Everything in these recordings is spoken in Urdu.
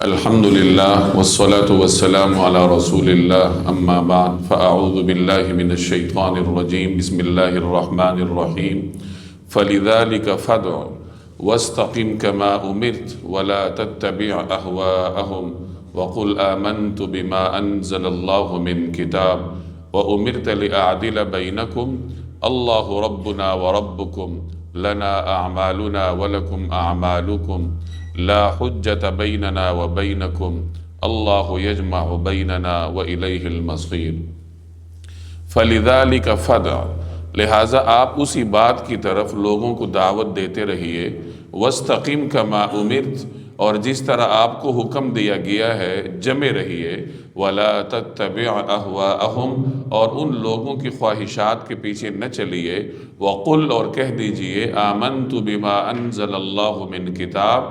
الحمد لله والصلاة والسلام على رسول الله أما بعد فأعوذ بالله من الشيطان الرجيم بسم الله الرحمن الرحيم فلذلك فادع واستقم كما أمرت ولا تتبع أهواءهم وقل آمنت بما أنزل الله من كتاب وأمرت لأعدل بينكم الله ربنا وربكم لنا أعمالنا ولكم أعمالكم لا حجة بيننا وبينكم الله يجمع بيننا وإليه المصير فلذلك فدع، لہٰذا آپ اسی بات کی طرف لوگوں کو دعوت دیتے رہیے، واستقم کما امرت، اور جس طرح آپ کو حکم دیا گیا ہے جمے رہیے، ولا تتبع اہواءہم، اور ان لوگوں کی خواہشات کے پیچھے نہ چلیے، وقل، اور کہہ دیجئے، آمنت بما انزل اللہ من کتاب،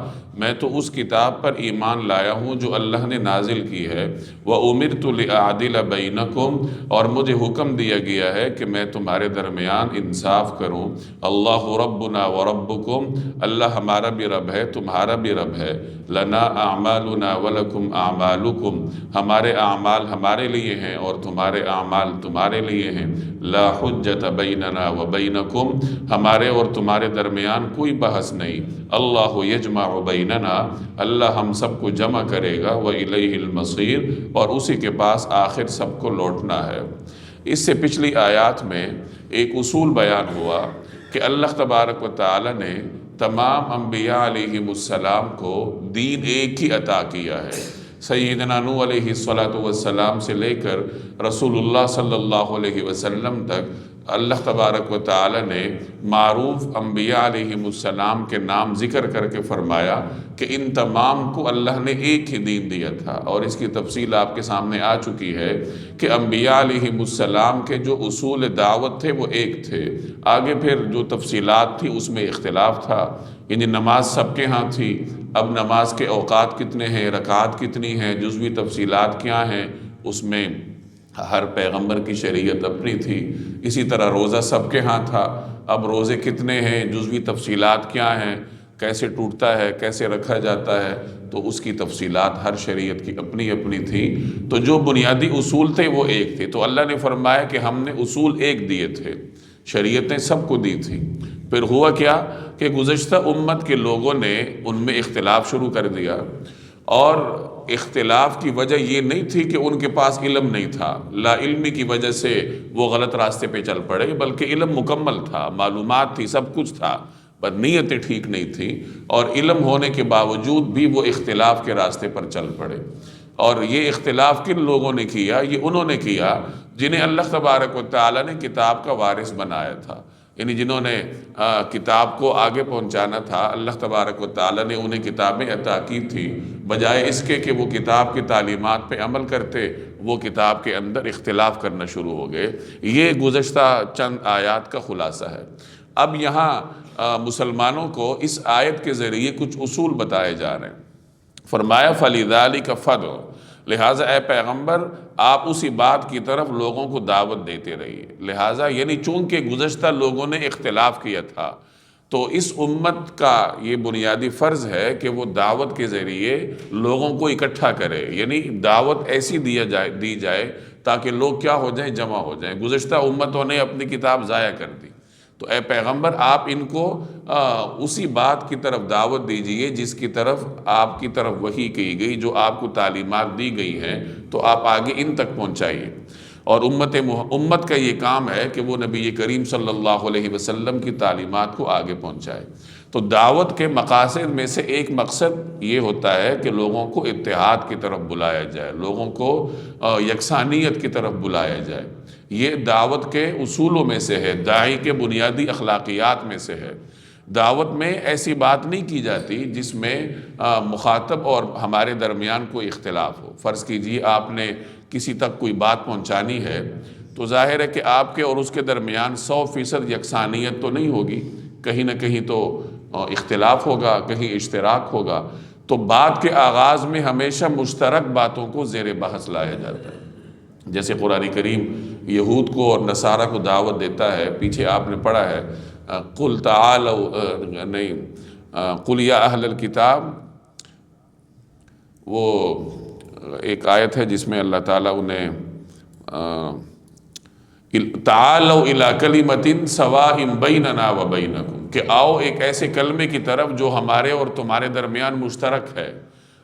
میں تو اس کتاب پر ایمان لایا ہوں جو اللہ نے نازل کی ہے، وَأُمِرْتُ لِأَعْدِلَ بَيْنَكُمْ، اور مجھے حکم دیا گیا ہے کہ میں تمہارے درمیان انصاف کروں، اللہ ربنا وربکم، اللہ ہمارا بھی رب ہے تمہارا بھی رب ہے، لنا اعمالنا ولکم اعمالکم، ہمارے اعمال ہمارے لیے ہیں اور تمہارے اعمال تمہارے لیے ہیں، لا حجت بیننا وبینکم، ہمارے اور تمہارے درمیان کوئی بحث نہیں، اللہ یجمع بیننا، اللہ ہم سب کو جمع کرے گا، وإلیہ المصیر، اور اسی کے پاس آخر سب کو لوٹنا ہے۔ اس سے پچھلی آیات میں ایک اصول بیان ہوا کہ اللہ تبارک و تعالی نے تمام انبیاء علیہم السلام کو دین ایک ہی عطا کیا ہے، سیدنا نوح علیہ السلام سے لے کر رسول اللہ صلی اللہ علیہ وسلم تک اللہ تبارک و تعالی نے معروف انبیاء علیہم السلام کے نام ذکر کر کے فرمایا کہ ان تمام کو اللہ نے ایک ہی دین دیا تھا، اور اس کی تفصیل آپ کے سامنے آ چکی ہے کہ انبیاء علیہم السلام کے جو اصول دعوت تھے وہ ایک تھے، آگے پھر جو تفصیلات تھی اس میں اختلاف تھا، یعنی نماز سب کے ہاں تھی، اب نماز کے اوقات کتنے ہیں، رکعات کتنی ہیں، جزوی تفصیلات کیا ہیں، اس میں ہر پیغمبر کی شریعت اپنی تھی، اسی طرح روزہ سب کے ہاں تھا، اب روزے کتنے ہیں، جزوی تفصیلات کیا ہیں، کیسے ٹوٹتا ہے، کیسے رکھا جاتا ہے، تو اس کی تفصیلات ہر شریعت کی اپنی اپنی تھی، تو جو بنیادی اصول تھے وہ ایک تھے، تو اللہ نے فرمایا کہ ہم نے اصول ایک دیے تھے، شریعتیں سب کو دی تھی، پھر ہوا کیا کہ گزشتہ امت کے لوگوں نے ان میں اختلاف شروع کر دیا، اور اختلاف کی وجہ یہ نہیں تھی کہ ان کے پاس علم نہیں تھا، لا علمی کی وجہ سے وہ غلط راستے پہ چل پڑے، بلکہ علم مکمل تھا، معلومات تھی، سب کچھ تھا، پر نیتیں ٹھیک نہیں تھی، اور علم ہونے کے باوجود بھی وہ اختلاف کے راستے پر چل پڑے۔ اور یہ اختلاف کن لوگوں نے کیا؟ یہ انہوں نے کیا جنہیں اللہ تبارک و تعالی نے کتاب کا وارث بنایا تھا، یعنی جنہوں نے کتاب کو آگے پہنچانا تھا، اللہ تبارک و تعالی نے انہیں کتابیں عطا کی تھی، بجائے اس کے کہ وہ کتاب کی تعلیمات پہ عمل کرتے، وہ کتاب کے اندر اختلاف کرنا شروع ہو گئے۔ یہ گزشتہ چند آیات کا خلاصہ ہے۔ اب یہاں مسلمانوں کو اس آیت کے ذریعے کچھ اصول بتائے جا رہے ہیں۔ فرمایا فَلِذَلِكَ فَادْعُ، لہٰذا اے پیغمبر آپ اسی بات کی طرف لوگوں کو دعوت دیتے رہیے، لہٰذا یعنی چونکہ گزشتہ لوگوں نے اختلاف کیا تھا، تو اس امت کا یہ بنیادی فرض ہے کہ وہ دعوت کے ذریعے لوگوں کو اکٹھا کرے، یعنی دعوت ایسی دی جائے تاکہ لوگ کیا ہو جائیں، جمع ہو جائیں۔ گزشتہ امتوں نے اپنی کتاب ضائع کر دی، تو اے پیغمبر آپ ان کو اسی بات کی طرف دعوت دیجئے جس کی طرف آپ کی طرف وحی کی گئی، جو آپ کو تعلیمات دی گئی ہیں، تو آپ آگے ان تک پہنچائیے۔ اور امت کا یہ کام ہے کہ وہ نبی کریم صلی اللہ علیہ وسلم کی تعلیمات کو آگے پہنچائے۔ تو دعوت کے مقاصد میں سے ایک مقصد یہ ہوتا ہے کہ لوگوں کو اتحاد کی طرف بلایا جائے، لوگوں کو یکسانیت کی طرف بلایا جائے، یہ دعوت کے اصولوں میں سے ہے، داعی کے بنیادی اخلاقیات میں سے ہے۔ دعوت میں ایسی بات نہیں کی جاتی جس میں مخاطب اور ہمارے درمیان کوئی اختلاف ہو۔ فرض کیجئے آپ نے کسی تک کوئی بات پہنچانی ہے، تو ظاہر ہے کہ آپ کے اور اس کے درمیان 100% یکسانیت تو نہیں ہوگی، کہیں نہ کہیں تو اختلاف ہوگا، کہیں اشتراک ہوگا، تو بات کے آغاز میں ہمیشہ مشترک باتوں کو زیر بحث لایا جاتا ہے۔ جیسے قرآن کریم یہود کو اور نصارہ کو دعوت دیتا ہے، پیچھے آپ نے پڑھا ہے قُلْ تَعَالَوْا، قُلْ يَا أَهْلَ الْكِتَابِ وہ ایک آیت ہے جس میں اللہ تعالیٰ انہیں تعالوا الی کلمۃ سواء بیننا و بینکم، کہ آؤ ایک ایسے کلمے کی طرف جو ہمارے اور تمہارے درمیان مشترک ہے.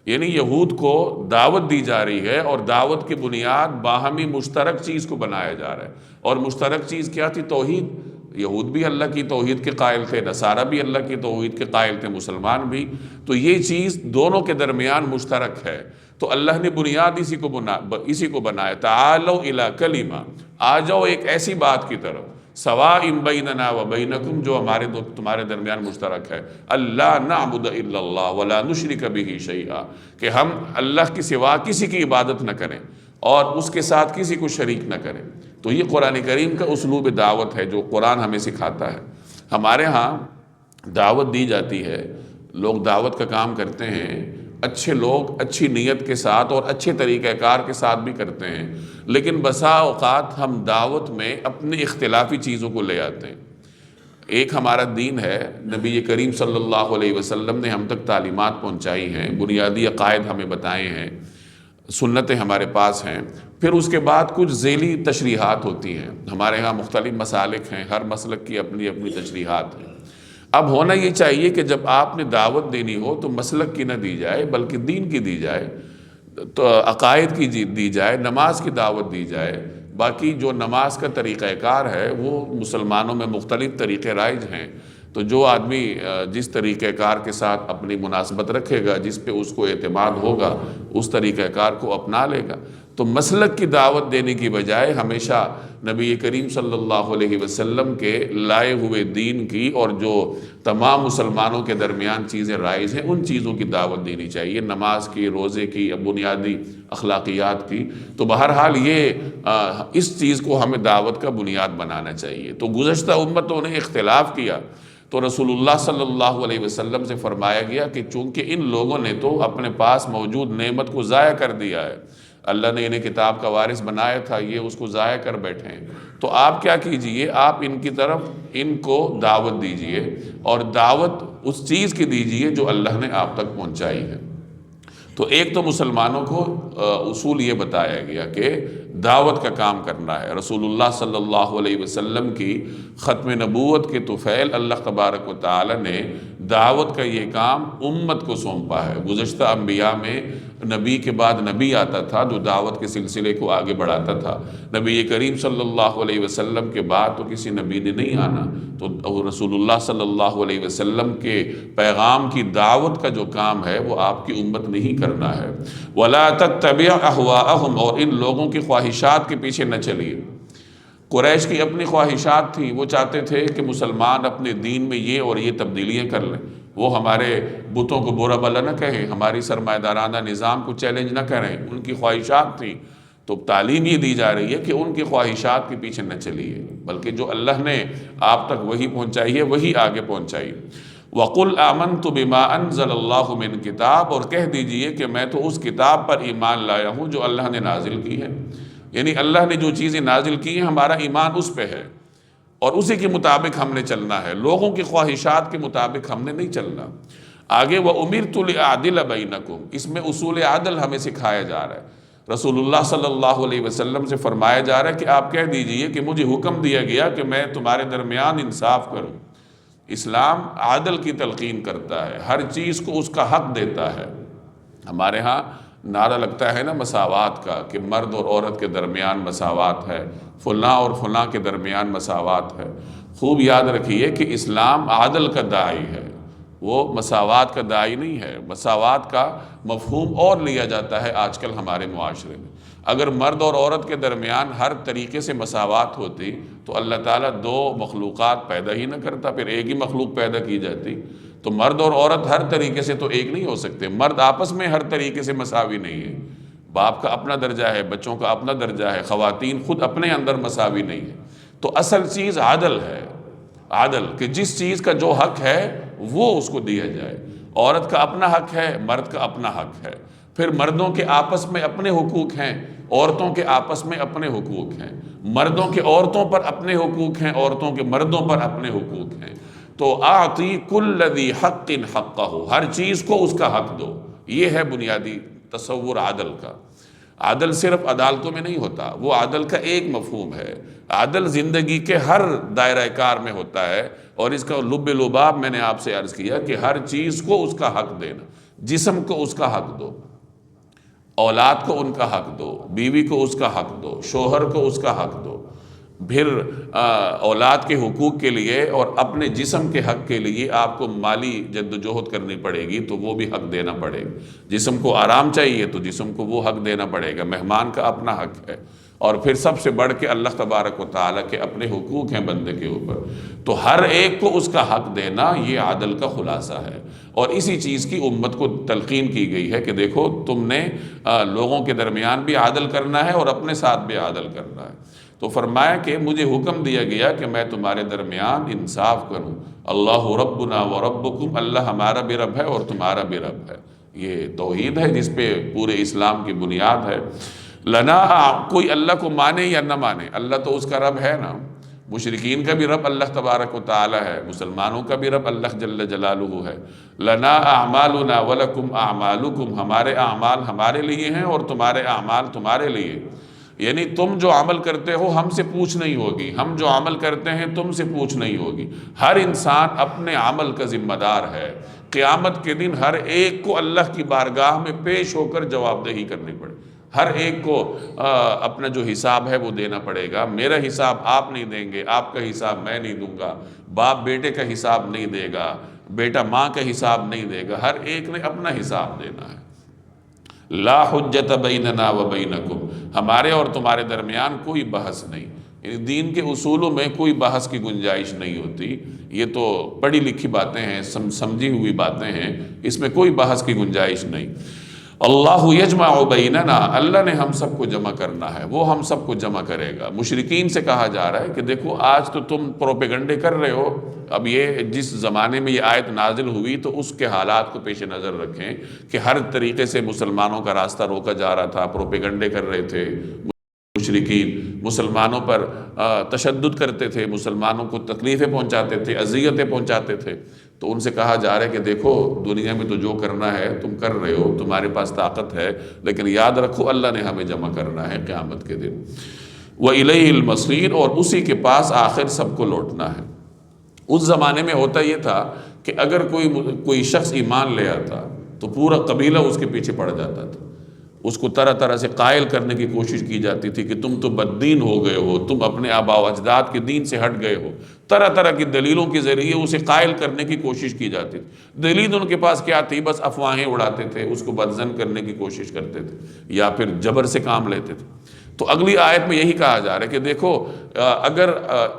یعنی یہود کو دعوت دی جا رہی ہے اور دعوت کی بنیاد باہمی مشترک چیز کو بنایا جا رہا ہے. اور مشترک چیز کیا تھی؟ توحید. یہود بھی اللہ کی توحید کے قائل تھے، نصارہ بھی اللہ کی توحید کے قائل تھے، مسلمان بھی. تو یہ چیز دونوں کے درمیان مشترک ہے. تو اللہ نے بنیاد اسی کو بنایا. تعالوا الی کلمہ، آ جاؤ ایک ایسی بات کی طرف، سواء بیننا و بینکم، جو تمہارے درمیان مشترک ہے. اللہ نعبد الا اللہ ولا نشرک بہ شیئا، کہ ہم اللہ کے سوا کسی کی عبادت نہ کریں اور اس کے ساتھ کسی کو شریک نہ کریں. تو یہ قرآن کریم کا اسلوب دعوت ہے جو قرآن ہمیں سکھاتا ہے. ہمارے ہاں دعوت دی جاتی ہے، لوگ دعوت کا کام کرتے ہیں، اچھے لوگ اچھی نیت کے ساتھ اور اچھے طریقہ کار کے ساتھ بھی کرتے ہیں، لیکن بسا اوقات ہم دعوت میں اپنے اختلافی چیزوں کو لے آتے ہیں. ایک ہمارا دین ہے، نبی کریم صلی اللہ علیہ وسلم نے ہم تک تعلیمات پہنچائی ہیں، بنیادی عقائد ہمیں بتائے ہیں، سنتیں ہمارے پاس ہیں. پھر اس کے بعد کچھ ذیلی تشریحات ہوتی ہیں. ہمارے ہاں مختلف مسالک ہیں، ہر مسلک کی اپنی اپنی تشریحات ہیں. اب ہونا یہ چاہیے کہ جب آپ نے دعوت دینی ہو تو مسلک کی نہ دی جائے بلکہ دین کی دی جائے، تو عقائد کی دی جائے، نماز کی دعوت دی جائے. باقی جو نماز کا طریقہ کار ہے وہ مسلمانوں میں مختلف طریقے رائج ہیں. تو جو آدمی جس طریقہ کار کے ساتھ اپنی مناسبت رکھے گا، جس پہ اس کو اعتماد ہوگا، اس طریقہ کار کو اپنا لے گا. تو مسلک کی دعوت دینے کی بجائے ہمیشہ نبی کریم صلی اللہ علیہ وسلم کے لائے ہوئے دین کی اور جو تمام مسلمانوں کے درمیان چیزیں رائج ہیں ان چیزوں کی دعوت دینی چاہیے، نماز کی، روزے کی، بنیادی اخلاقیات کی. تو بہرحال یہ اس چیز کو ہمیں دعوت کا بنیاد بنانا چاہیے. تو گزشتہ امتوں نے اختلاف کیا تو رسول اللہ صلی اللہ علیہ وسلم سے فرمایا گیا کہ چونکہ ان لوگوں نے تو اپنے پاس موجود نعمت کو ضائع کر دیا ہے، اللہ نے انہیں کتاب کا وارث بنایا تھا، یہ اس کو ضائع کر بیٹھے ہیں، تو آپ کیا کیجئے، آپ ان کی طرف ان کو دعوت دیجئے اور دعوت اس چیز کی دیجئے جو اللہ نے آپ تک پہنچائی ہے. تو ایک تو مسلمانوں کو اصول یہ بتایا گیا کہ دعوت کا کام کرنا ہے. رسول اللہ صلی اللہ علیہ وسلم کی ختم نبوت کے طفیل اللہ تبارک و تعالی نے دعوت کا یہ کام امت کو سونپا ہے. گزشتہ انبیاء میں نبی کے بعد نبی آتا تھا جو دعوت کے سلسلے کو آگے بڑھاتا تھا. نبی کریم صلی اللہ علیہ وسلم کے بعد تو کسی نبی نے نہیں آنا، تو رسول اللہ صلی اللہ علیہ وسلم کے پیغام کی دعوت کا جو کام ہے وہ آپ کی امت نے ہی کرنا ہے. وَلَا تَتَّبِعْ أَهْوَاءَهُمْ، اور ان لوگوں کی خواہشات کے پیچھے نہ چلیے. قریش کی اپنی خواہشات تھیں، وہ چاہتے تھے کہ مسلمان اپنے دین میں یہ اور یہ تبدیلیاں کر لیں، وہ ہمارے بتوں کو برا بھلا نہ کہیں، ہماری سرمایہ دارانہ نظام کو چیلنج نہ کریں. ان کی خواہشات تھیں. تو تعلیم یہ دی جا رہی ہے کہ ان کی خواہشات کے پیچھے نہ چلیے بلکہ جو اللہ نے آپ تک وہی پہنچائی ہے وہی آگے پہنچائی. وَقُلْ آمَنْتُ بِمَا أَنزَلَ اللَّهُ مِنْ کتاب، اور کہہ دیجئے کہ میں تو اس کتاب پر ایمان لایا ہوں جو اللہ نے نازل کی ہے. یعنی اللہ نے جو چیزیں نازل کی ہیں ہمارا ایمان اس پہ ہے اور اسی کے مطابق ہم نے چلنا ہے، لوگوں کی خواہشات کے مطابق ہم نے نہیں چلنا. آگے وَأُمِرْتُ لِأَعْدِلَ بَيْنَكُمْ، اس میں اصول عدل ہمیں سکھایا جا رہا ہے. رسول اللہ صلی اللہ علیہ وسلم سے فرمایا جا رہا ہے کہ آپ کہہ دیجئے کہ مجھے حکم دیا گیا کہ میں تمہارے درمیان انصاف کروں. اسلام عدل کی تلقین کرتا ہے، ہر چیز کو اس کا حق دیتا ہے. ہمارے ہاں نعرہ لگتا ہے نا مساوات کا، کہ مرد اور عورت کے درمیان مساوات ہے، فلاں اور فلاں کے درمیان مساوات ہے. خوب یاد رکھیے کہ اسلام عدل کا داعی ہے، وہ مساوات کا داعی نہیں ہے. مساوات کا مفہوم اور لیا جاتا ہے آج کل ہمارے معاشرے میں. اگر مرد اور عورت کے درمیان ہر طریقے سے مساوات ہوتی تو اللہ تعالیٰ دو مخلوقات پیدا ہی نہ کرتا، پھر ایک ہی مخلوق پیدا کی جاتی. تو مرد اور عورت ہر طریقے سے تو ایک نہیں ہو سکتے، مرد آپس میں ہر طریقے سے مساوی نہیں ہے. باپ کا اپنا درجہ ہے، بچوں کا اپنا درجہ ہے، خواتین خود اپنے اندر مساوی نہیں ہے. تو اصل چیز عدل ہے، عدل کہ جس چیز کا جو حق ہے وہ اس کو دیا جائے. عورت کا اپنا حق ہے، مرد کا اپنا حق ہے. پھر مردوں کے آپس میں اپنے حقوق ہیں، عورتوں کے آپس میں اپنے حقوق ہیں. مردوں کے عورتوں پر اپنے حقوق ہیں، عورتوں کے مردوں پر اپنے حقوق ہیں. تو آتی کل ذی حق حقہ، ہر چیز کو اس کا حق دو. یہ ہے بنیادی تصور عدل کا۔ عدل صرف عدالتوں میں نہیں ہوتا، وہ عدل کا ایک مفہوم ہے۔ عدل زندگی کے ہر دائرہ کار میں ہوتا ہے، اور اس کا لب لباب میں نے آپ سے عرض کیا کہ ہر چیز کو اس کا حق دینا۔ جسم کو اس کا حق دو، اولاد کو ان کا حق دو، بیوی کو اس کا حق دو، شوہر کو اس کا حق دو، پھر اولاد کے حقوق کے لیے اور اپنے جسم کے حق کے لیے آپ کو مالی جد و جہد کرنی پڑے گی، تو وہ بھی حق دینا پڑے گا۔ جسم کو آرام چاہیے تو جسم کو وہ حق دینا پڑے گا، مہمان کا اپنا حق ہے۔ اور پھر سب سے بڑھ کے اللہ تبارک و تعالیٰ کے اپنے حقوق ہیں بندے کے اوپر، تو ہر ایک کو اس کا حق دینا، یہ عدل کا خلاصہ ہے۔ اور اسی چیز کی امت کو تلقین کی گئی ہے کہ دیکھو تم نے لوگوں کے درمیان بھی عدل کرنا ہے اور اپنے ساتھ بھی عدل کرنا ہے۔ تو فرمایا کہ مجھے حکم دیا گیا کہ میں تمہارے درمیان انصاف کروں۔ اللہ ربنا و ربکم، اللہ ہمارا بھی رب ہے اور تمہارا بھی رب ہے۔ یہ توحید ہے جس پہ پورے اسلام کی بنیاد ہے۔ لنا، کوئی اللہ کو مانے یا نہ مانے، اللہ تو اس کا رب ہے نا۔ مشرکین کا بھی رب اللہ تبارک و تعالی ہے، مسلمانوں کا بھی رب اللہ جل جلالہ ہے۔ لنا اعمالنا ولکم اعمالکم، ہمارے اعمال ہمارے لیے ہیں اور تمہارے اعمال تمہارے لیے۔ یعنی تم جو عمل کرتے ہو ہم سے پوچھ نہیں ہوگی، ہم جو عمل کرتے ہیں تم سے پوچھ نہیں ہوگی۔ ہر انسان اپنے عمل کا ذمہ دار ہے۔ قیامت کے دن ہر ایک کو اللہ کی بارگاہ میں پیش ہو کر جواب دہی کرنی پڑے، ہر ایک کو اپنا جو حساب ہے وہ دینا پڑے گا۔ میرا حساب آپ نہیں دیں گے، آپ کا حساب میں نہیں دوں گا، باپ بیٹے کا حساب نہیں دے گا، بیٹا ماں کا حساب نہیں دے گا، ہر ایک نے اپنا حساب دینا ہے۔ لا حجت بیننا و بینکم، ہمارے اور تمہارے درمیان کوئی بحث نہیں، یعنی دین کے اصولوں میں کوئی بحث کی گنجائش نہیں ہوتی۔ یہ تو پڑھی لکھی باتیں ہیں، سمجھی ہوئی باتیں ہیں، اس میں کوئی بحث کی گنجائش نہیں۔ اللہ یجمع بیننا، اللہ نے ہم سب کو جمع کرنا ہے، وہ ہم سب کو جمع کرے گا۔ مشرکین سے کہا جا رہا ہے کہ دیکھو آج تو تم پروپیگنڈے کر رہے ہو، اب یہ جس زمانے میں یہ آیت نازل ہوئی تو اس کے حالات کو پیش نظر رکھیں کہ ہر طریقے سے مسلمانوں کا راستہ روکا جا رہا تھا، پروپیگنڈے کر رہے تھے مشرکین، مسلمانوں پر تشدد کرتے تھے، مسلمانوں کو تکلیفیں پہنچاتے تھے، اذیتیں پہنچاتے تھے۔ تو ان سے کہا جا رہا ہے کہ دیکھو دنیا میں تو جو کرنا ہے تم کر رہے ہو، تمہارے پاس طاقت ہے، لیکن یاد رکھو اللہ نے ہمیں جمع کرنا ہے قیامت کے دن۔ وَإِلَيْهِ الْمَصِيرُ، اور اسی کے پاس آخر سب کو لوٹنا ہے۔ اس زمانے میں ہوتا یہ تھا کہ اگر کوئی شخص ایمان لے آتا تو پورا قبیلہ اس کے پیچھے پڑ جاتا تھا، اس کو طرح طرح سے قائل کرنے کی کوشش کی جاتی تھی کہ تم تو بددین ہو گئے ہو، تم اپنے آباء و اجداد کے دین سے ہٹ گئے ہو۔ طرح طرح کی دلیلوں کے ذریعے اسے قائل کرنے کی کوشش کی جاتی تھی۔ دلیل ان کے پاس کیا تھی؟ بس افواہیں اڑاتے تھے، اس کو بدظن کرنے کی کوشش کرتے تھے یا پھر جبر سے کام لیتے تھے۔ تو اگلی آیت میں یہی کہا جا رہا ہے کہ دیکھو اگر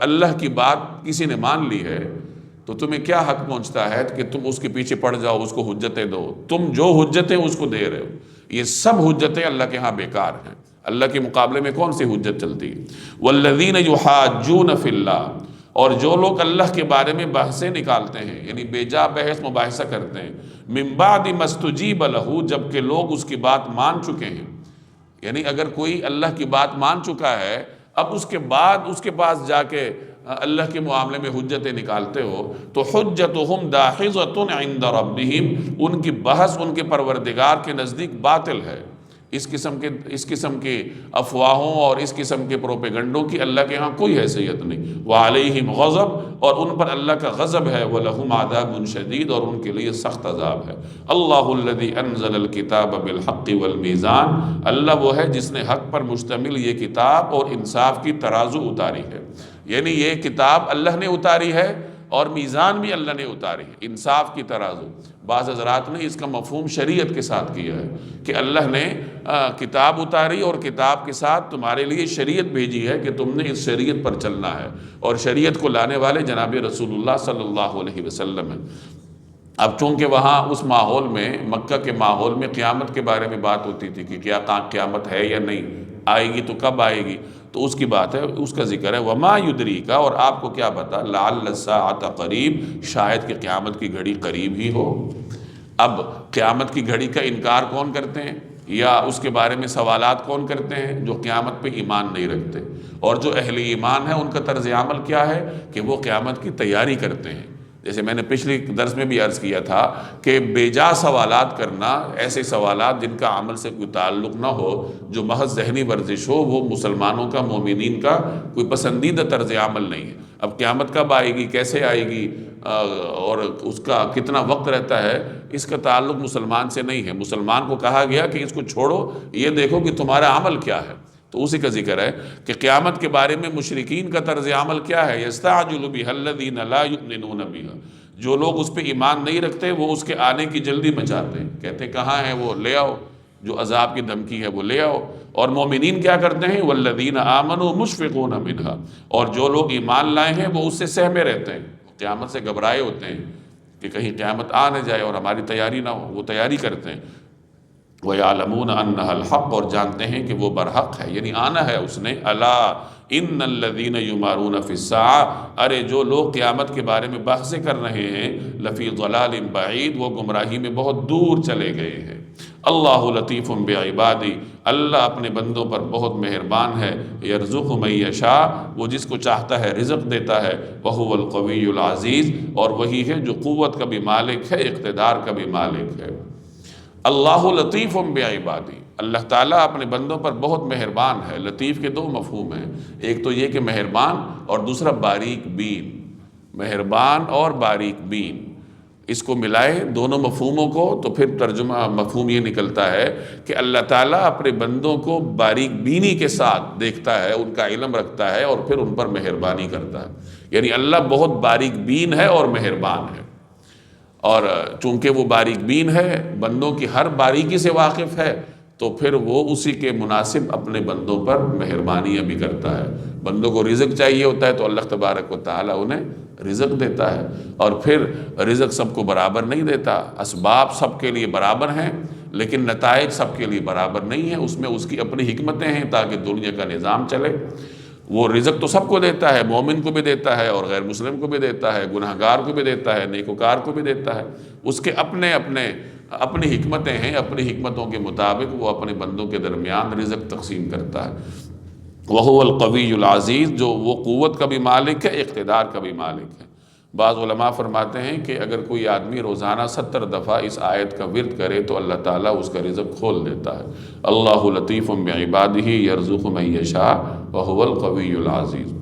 اللہ کی بات کسی نے مان لی ہے تو تمہیں کیا حق پہنچتا ہے کہ تم اس کے پیچھے پڑ جاؤ، اس کو حجتیں دو۔ تم جو حجتیں اس کو دے رہے ہو، یہ سب حجتیں اللہ کے ہاں بیکار ہیں۔ اللہ کے مقابلے میں کون سی حجت چلتی ہے؟ والذین یحاجون فی اللہ، اور جو لوگ اللہ کے بارے میں بحثیں نکالتے ہیں، یعنی بے جا بحث مباحثہ کرتے ہیں، من بعد ما استجیب لہ، جبکہ لوگ اس کی بات مان چکے ہیں۔ یعنی اگر کوئی اللہ کی بات مان چکا ہے، اب اس کے بعد اس کے پاس جا کے اللہ کے معاملے میں حجتیں نکالتے ہو، تو حجتہم داحضۃ عند ربہم، ان کی بحث ان کے پروردگار کے نزدیک باطل ہے۔ اس قسم کے افواہوں اور اس قسم کے پروپیگنڈوں کی اللہ کے ہاں کوئی حیثیت نہیں۔ وعلیہم غضب، اور ان پر اللہ کا غضب ہے، ولہم عذاب شدید، اور ان کے لیے سخت عذاب ہے۔ اللہ الذی انزل الکتاب بالحق والمیزان، اللہ وہ ہے جس نے حق پر مشتمل یہ کتاب اور انصاف کی ترازو اتاری ہے۔ یعنی یہ کتاب اللہ نے اتاری ہے اور میزان بھی اللہ نے اتاری ہے، انصاف کی ترازو۔ بعض حضرات نے اس کا مفہوم شریعت کے ساتھ کیا ہے کہ اللہ نے کتاب اتاری اور کتاب کے ساتھ تمہارے لیے شریعت بھیجی ہے کہ تم نے اس شریعت پر چلنا ہے، اور شریعت کو لانے والے جناب رسول اللہ صلی اللہ علیہ وسلم ہیں۔ اب چونکہ وہاں اس ماحول میں، مکہ کے ماحول میں قیامت کے بارے میں بات ہوتی تھی کہ کیا قیامت ہے یا نہیں، آئے گی تو کب آئے گی، تو اس کی بات ہے، اس کا ذکر ہے۔ وما یدریک، اور آپ کو کیا پتا، لعل الساعۃ قریب، شاید کہ قیامت کی گھڑی قریب ہی ہو۔ اب قیامت کی گھڑی کا انکار کون کرتے ہیں یا اس کے بارے میں سوالات کون کرتے ہیں؟ جو قیامت پہ ایمان نہیں رکھتے، اور جو اہل ایمان ہیں ان کا طرز عمل کیا ہے کہ وہ قیامت کی تیاری کرتے ہیں، جیسے میں نے پچھلی درس میں بھی عرض کیا تھا کہ بے جا سوالات کرنا، ایسے سوالات جن کا عمل سے کوئی تعلق نہ ہو، جو محض ذہنی ورزش ہو، وہ مسلمانوں کا، مومنین کا کوئی پسندیدہ طرز عمل نہیں ہے۔ اب قیامت کب آئے گی، کیسے آئے گی، اور اس کا کتنا وقت رہتا ہے، اس کا تعلق مسلمان سے نہیں ہے۔ مسلمان کو کہا گیا کہ اس کو چھوڑو، یہ دیکھو کہ تمہارا عمل کیا ہے۔ تو اسی کا ذکر ہے کہ قیامت کے بارے میں مشرکین کا طرز عمل کیا ہے، یستعجل بها الذین لا یؤمنون بها، جو لوگ اس پہ ایمان نہیں رکھتے وہ اس کے آنے کی جلدی مچاتے ہیں، کہتے ہیں کہاں ہے وہ، لے آؤ، جو عذاب کی دھمکی ہے وہ لے آؤ۔ اور مومنین کیا کرتے ہیں، والذین آمنوا مشفقون منها، اور جو لوگ ایمان لائے ہیں وہ اس سے سہمے رہتے ہیں، قیامت سے گھبرائے ہوتے ہیں کہ کہیں قیامت آ نہ جائے اور ہماری تیاری نہ ہو، وہ تیاری کرتے ہیں۔ وَيَعْلَمُونَ أَنَّهَا الْحَقُّ، اور جانتے ہیں کہ وہ برحق ہے، یعنی آنا ہے اس نے۔ أَلَا إِنَّ الَّذِينَ يُمَارُونَ فِي السَّاعَةِ، ارے جو لوگ قیامت کے بارے میں بحثیں کر رہے ہیں، لَفِي ضَلَالٍ بَعِيدٍ، وہ گمراہی میں بہت دور چلے گئے ہیں۔ اللہ لطیف بعبادی، اللہ اپنے بندوں پر بہت مہربان ہے۔ یرزق من یشاء، وہ جس کو چاہتا ہے رزق دیتا ہے۔ وہو القوی العزیز، اور وہی ہے جو قوت کا بھی مالک ہے، اقتدار کا بھی مالک ہے۔ اللہ لطیف بعبادی، اللہ تعالیٰ اپنے بندوں پر بہت مہربان ہے۔ لطیف کے دو مفہوم ہیں، ایک تو یہ کہ مہربان، اور دوسرا باریک بین۔ مہربان اور باریک بین، اس کو ملائے دونوں مفہوموں کو تو پھر ترجمہ مفہوم یہ نکلتا ہے کہ اللہ تعالیٰ اپنے بندوں کو باریک بینی کے ساتھ دیکھتا ہے، ان کا علم رکھتا ہے، اور پھر ان پر مہربانی کرتا ہے۔ یعنی اللہ بہت باریک بین ہے اور مہربان ہے، اور چونکہ وہ باریک بین ہے، بندوں کی ہر باریکی سے واقف ہے، تو پھر وہ اسی کے مناسب اپنے بندوں پر مہربانیاں بھی کرتا ہے۔ بندوں کو رزق چاہیے ہوتا ہے تو اللہ تبارک و تعالیٰ انہیں رزق دیتا ہے، اور پھر رزق سب کو برابر نہیں دیتا، اسباب سب کے لیے برابر ہیں لیکن نتائج سب کے لیے برابر نہیں ہیں، اس میں اس کی اپنی حکمتیں ہیں تاکہ دنیا کا نظام چلے۔ وہ رزق تو سب کو دیتا ہے، مومن کو بھی دیتا ہے اور غیر مسلم کو بھی دیتا ہے، گناہگار کو بھی دیتا ہے، نیکوکار کو بھی دیتا ہے، اس کے اپنی حکمتیں ہیں، اپنی حکمتوں کے مطابق وہ اپنے بندوں کے درمیان رزق تقسیم کرتا ہے۔ وہو القوی العزیز، جو وہ قوت کا بھی مالک ہے، اقتدار کا بھی مالک ہے۔ بعض علماء فرماتے ہیں کہ اگر کوئی آدمی روزانہ 70 دفعہ اس آیت کا ورد کرے تو اللہ تعالیٰ اس کا رزق کھول دیتا ہے۔ اللہ لطیف بعبادہ یرزق من یشاء وہو القوی العزیز۔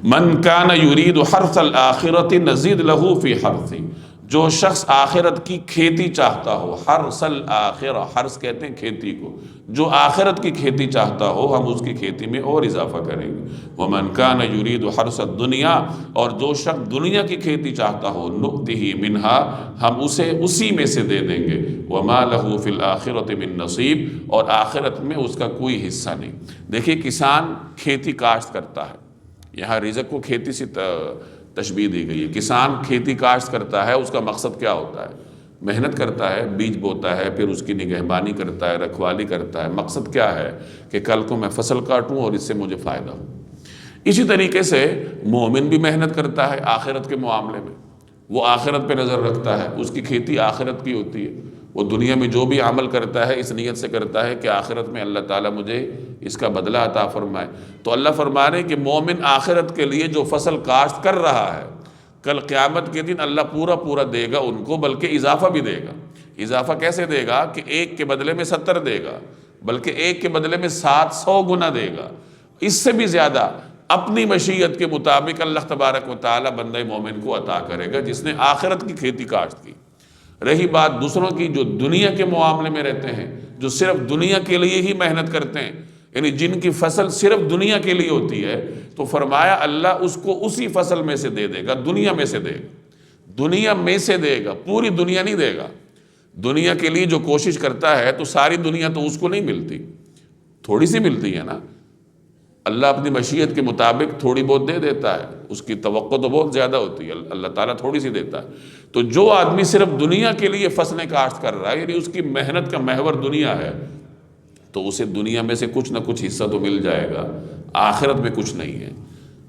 من کان یرید حرث الآخرۃ نزید لہ فی حرثہ، جو شخص آخرت کی کھیتی چاہتا ہو، حرث الآخرہ، حرث کہتے ہیں کھیتی کو، جو آخرت کی کھیتی چاہتا ہو ہم اس کی کھیتی میں اور اضافہ کریں گے۔ ومن کان یرید حرث الدنیا، اور جو شخص دنیا کی کھیتی چاہتا ہو، نؤتہ منہا، ہم اسے اسی میں سے دے دیں گے۔ وما لہ فی الآخرۃ من نصیب، اور آخرت میں اس کا کوئی حصہ نہیں۔ دیکھیے کسان کھیتی کاشت کرتا ہے، یہاں رزق کو کھیتی سے تشبیہ دی گئی ہے۔ کسان کھیتی کاشت کرتا ہے، اس کا مقصد کیا ہوتا ہے؟ محنت کرتا ہے، بیج بوتا ہے، پھر اس کی نگہبانی کرتا ہے، رکھوالی کرتا ہے۔ مقصد کیا ہے کہ کل کو میں فصل کاٹوں اور اس سے مجھے فائدہ ہو۔ اسی طریقے سے مومن بھی محنت کرتا ہے آخرت کے معاملے میں، وہ آخرت پہ نظر رکھتا ہے، اس کی کھیتی آخرت کی ہوتی ہے۔ وہ دنیا میں جو بھی عمل کرتا ہے اس نیت سے کرتا ہے کہ آخرت میں اللہ تعالیٰ مجھے اس کا بدلہ عطا فرمائے۔ تو اللہ فرما رہے ہیں کہ مومن آخرت کے لیے جو فصل کاشت کر رہا ہے، کل قیامت کے دن اللہ پورا دے گا ان کو، بلکہ اضافہ بھی دے گا۔ اضافہ کیسے دے گا کہ ایک کے بدلے میں 70 دے گا، بلکہ ایک کے بدلے میں 700 گنا دے گا، اس سے بھی زیادہ اپنی مشیت کے مطابق اللہ تبارک و تعالیٰ بندہ مومن کو عطا کرے گا جس نے آخرت کی کھیتی کاشت کی۔ رہی بات دوسروں کی جو دنیا کے معاملے میں رہتے ہیں، جو صرف دنیا کے لیے ہی محنت کرتے ہیں، یعنی جن کی فصل صرف دنیا کے لیے ہوتی ہے، تو فرمایا اللہ اس کو اسی فصل میں سے دے دے گا، دنیا میں سے دے گا، دنیا میں سے دے گا، پوری دنیا نہیں دے گا۔ دنیا کے لیے جو کوشش کرتا ہے تو ساری دنیا تو اس کو نہیں ملتی، تھوڑی سی ملتی ہے نا۔ اللہ اپنی مشیت کے مطابق تھوڑی بہت دے دیتا ہے، اس کی توقع تو بہت زیادہ ہوتی ہے، اللہ تعالیٰ تھوڑی سی دیتا ہے۔ تو جو آدمی صرف دنیا کے لیے فصلیں کاشت کر رہا ہے، یعنی اس کی محنت کا محور دنیا ہے، تو اسے دنیا میں سے کچھ نہ کچھ حصہ تو مل جائے گا، آخرت میں کچھ نہیں ہے۔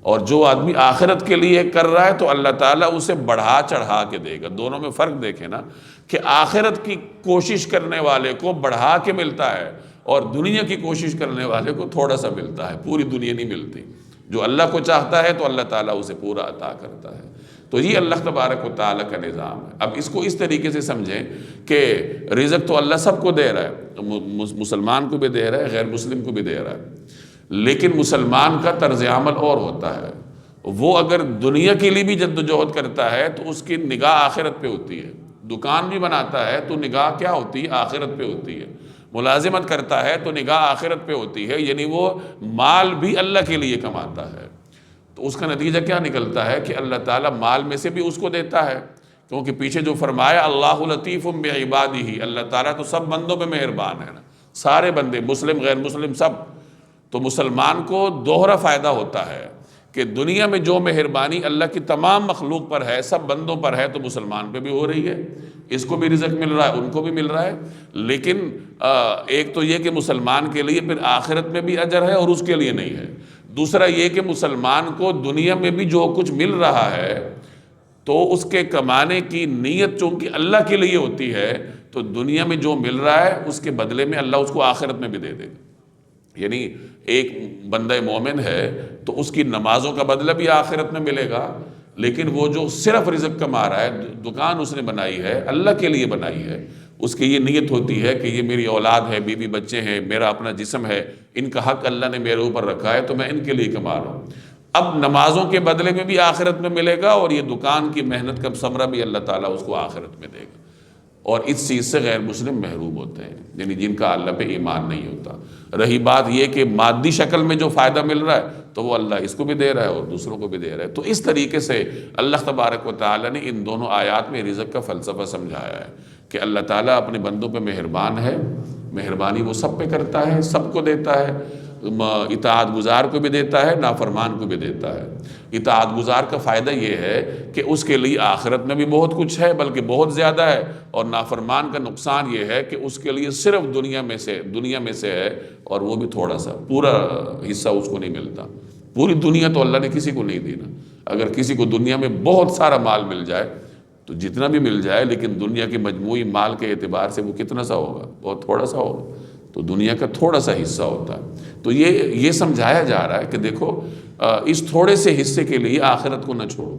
اور جو آدمی آخرت کے لیے کر رہا ہے تو اللہ تعالیٰ اسے بڑھا چڑھا کے دے گا۔ دونوں میں فرق دیکھیں نا، کہ آخرت کی کوشش کرنے والے کو بڑھا کے ملتا ہے اور دنیا کی کوشش کرنے والے کو تھوڑا سا ملتا ہے، پوری دنیا نہیں ملتی۔ جو اللہ کو چاہتا ہے تو اللہ تعالیٰ اسے پورا عطا کرتا ہے۔ تو یہ اللہ تبارک و تعالیٰ کا نظام ہے۔ اب اس کو اس طریقے سے سمجھیں کہ رزق تو اللہ سب کو دے رہا ہے، مسلمان کو بھی دے رہا ہے، غیر مسلم کو بھی دے رہا ہے، لیکن مسلمان کا طرز عمل اور ہوتا ہے۔ وہ اگر دنیا کے لیے بھی جدوجہد کرتا ہے تو اس کی نگاہ آخرت پہ ہوتی ہے، دکان بھی بناتا ہے تو نگاہ کیا ہوتی ہے؟ آخرت پہ ہوتی ہے، ملازمت کرتا ہے تو نگاہ آخرت پہ ہوتی ہے، یعنی وہ مال بھی اللہ کے لیے کماتا ہے۔ تو اس کا نتیجہ کیا نکلتا ہے کہ اللہ تعالیٰ مال میں سے بھی اس کو دیتا ہے، کیونکہ پیچھے جو فرمایا اللہ لطیف بعبادہ، اللہ تعالیٰ تو سب بندوں پہ مہربان ہے نا، سارے بندے، مسلم غیر مسلم سب۔ تو مسلمان کو دوہرا فائدہ ہوتا ہے کہ دنیا میں جو مہربانی اللہ کی تمام مخلوق پر ہے، سب بندوں پر ہے، تو مسلمان پہ بھی ہو رہی ہے، اس کو بھی رزق مل رہا ہے، ان کو بھی مل رہا ہے۔ لیکن ایک تو یہ کہ مسلمان کے لیے پھر آخرت میں بھی اجر ہے اور اس کے لیے نہیں ہے۔ دوسرا یہ کہ مسلمان کو دنیا میں بھی جو کچھ مل رہا ہے تو اس کے کمانے کی نیت چونکہ اللہ کے لیے ہوتی ہے، تو دنیا میں جو مل رہا ہے اس کے بدلے میں اللہ اس کو آخرت میں بھی دے دے گا۔ یعنی ایک بندہ مومن ہے تو اس کی نمازوں کا بدلہ بھی آخرت میں ملے گا، لیکن وہ جو صرف رزق کما رہا ہے، دکان اس نے بنائی ہے، اللہ کے لیے بنائی ہے، اس کی یہ نیت ہوتی ہے کہ یہ میری اولاد ہے، بیوی بچے ہیں، میرا اپنا جسم ہے، ان کا حق اللہ نے میرے اوپر رکھا ہے تو میں ان کے لیے کما رہا ہوں۔ اب نمازوں کے بدلے میں بھی آخرت میں ملے گا، اور یہ دکان کی محنت کا ثمرہ بھی اللہ تعالیٰ اس کو آخرت میں دے گا۔ اور اس چیز سے غیر مسلم محروم ہوتے ہیں، یعنی جن کا اللہ پہ ایمان نہیں ہوتا۔ رہی بات یہ کہ مادی شکل میں جو فائدہ مل رہا ہے تو وہ اللہ اس کو بھی دے رہا ہے اور دوسروں کو بھی دے رہا ہے۔ تو اس طریقے سے اللہ تبارک و تعالیٰ نے ان دونوں آیات میں رزق کا فلسفہ سمجھایا ہے کہ اللہ تعالیٰ اپنے بندوں پہ مہربان ہے، مہربانی وہ سب پہ کرتا ہے، سب کو دیتا ہے، اطاعت گزار کو بھی دیتا ہے، نافرمان کو بھی دیتا ہے۔ اطاعت گزار کا فائدہ یہ ہے کہ اس کے لیے آخرت میں بھی بہت کچھ ہے، بلکہ بہت زیادہ ہے، اور نافرمان کا نقصان یہ ہے کہ اس کے لیے صرف دنیا میں سے ہے، اور وہ بھی تھوڑا سا، پورا حصہ اس کو نہیں ملتا۔ پوری دنیا تو اللہ نے کسی کو نہیں دی نا۔ اگر کسی کو دنیا میں بہت سارا مال مل جائے تو جتنا بھی مل جائے، لیکن دنیا کے مجموعی مال کے اعتبار سے وہ کتنا سا ہوگا؟ بہت تھوڑا سا ہوگا، تو دنیا کا تھوڑا سا حصہ ہوتا ہے۔ تو یہ سمجھایا جا رہا ہے کہ دیکھو، اس تھوڑے سے حصے کے لیے آخرت کو نہ چھوڑو،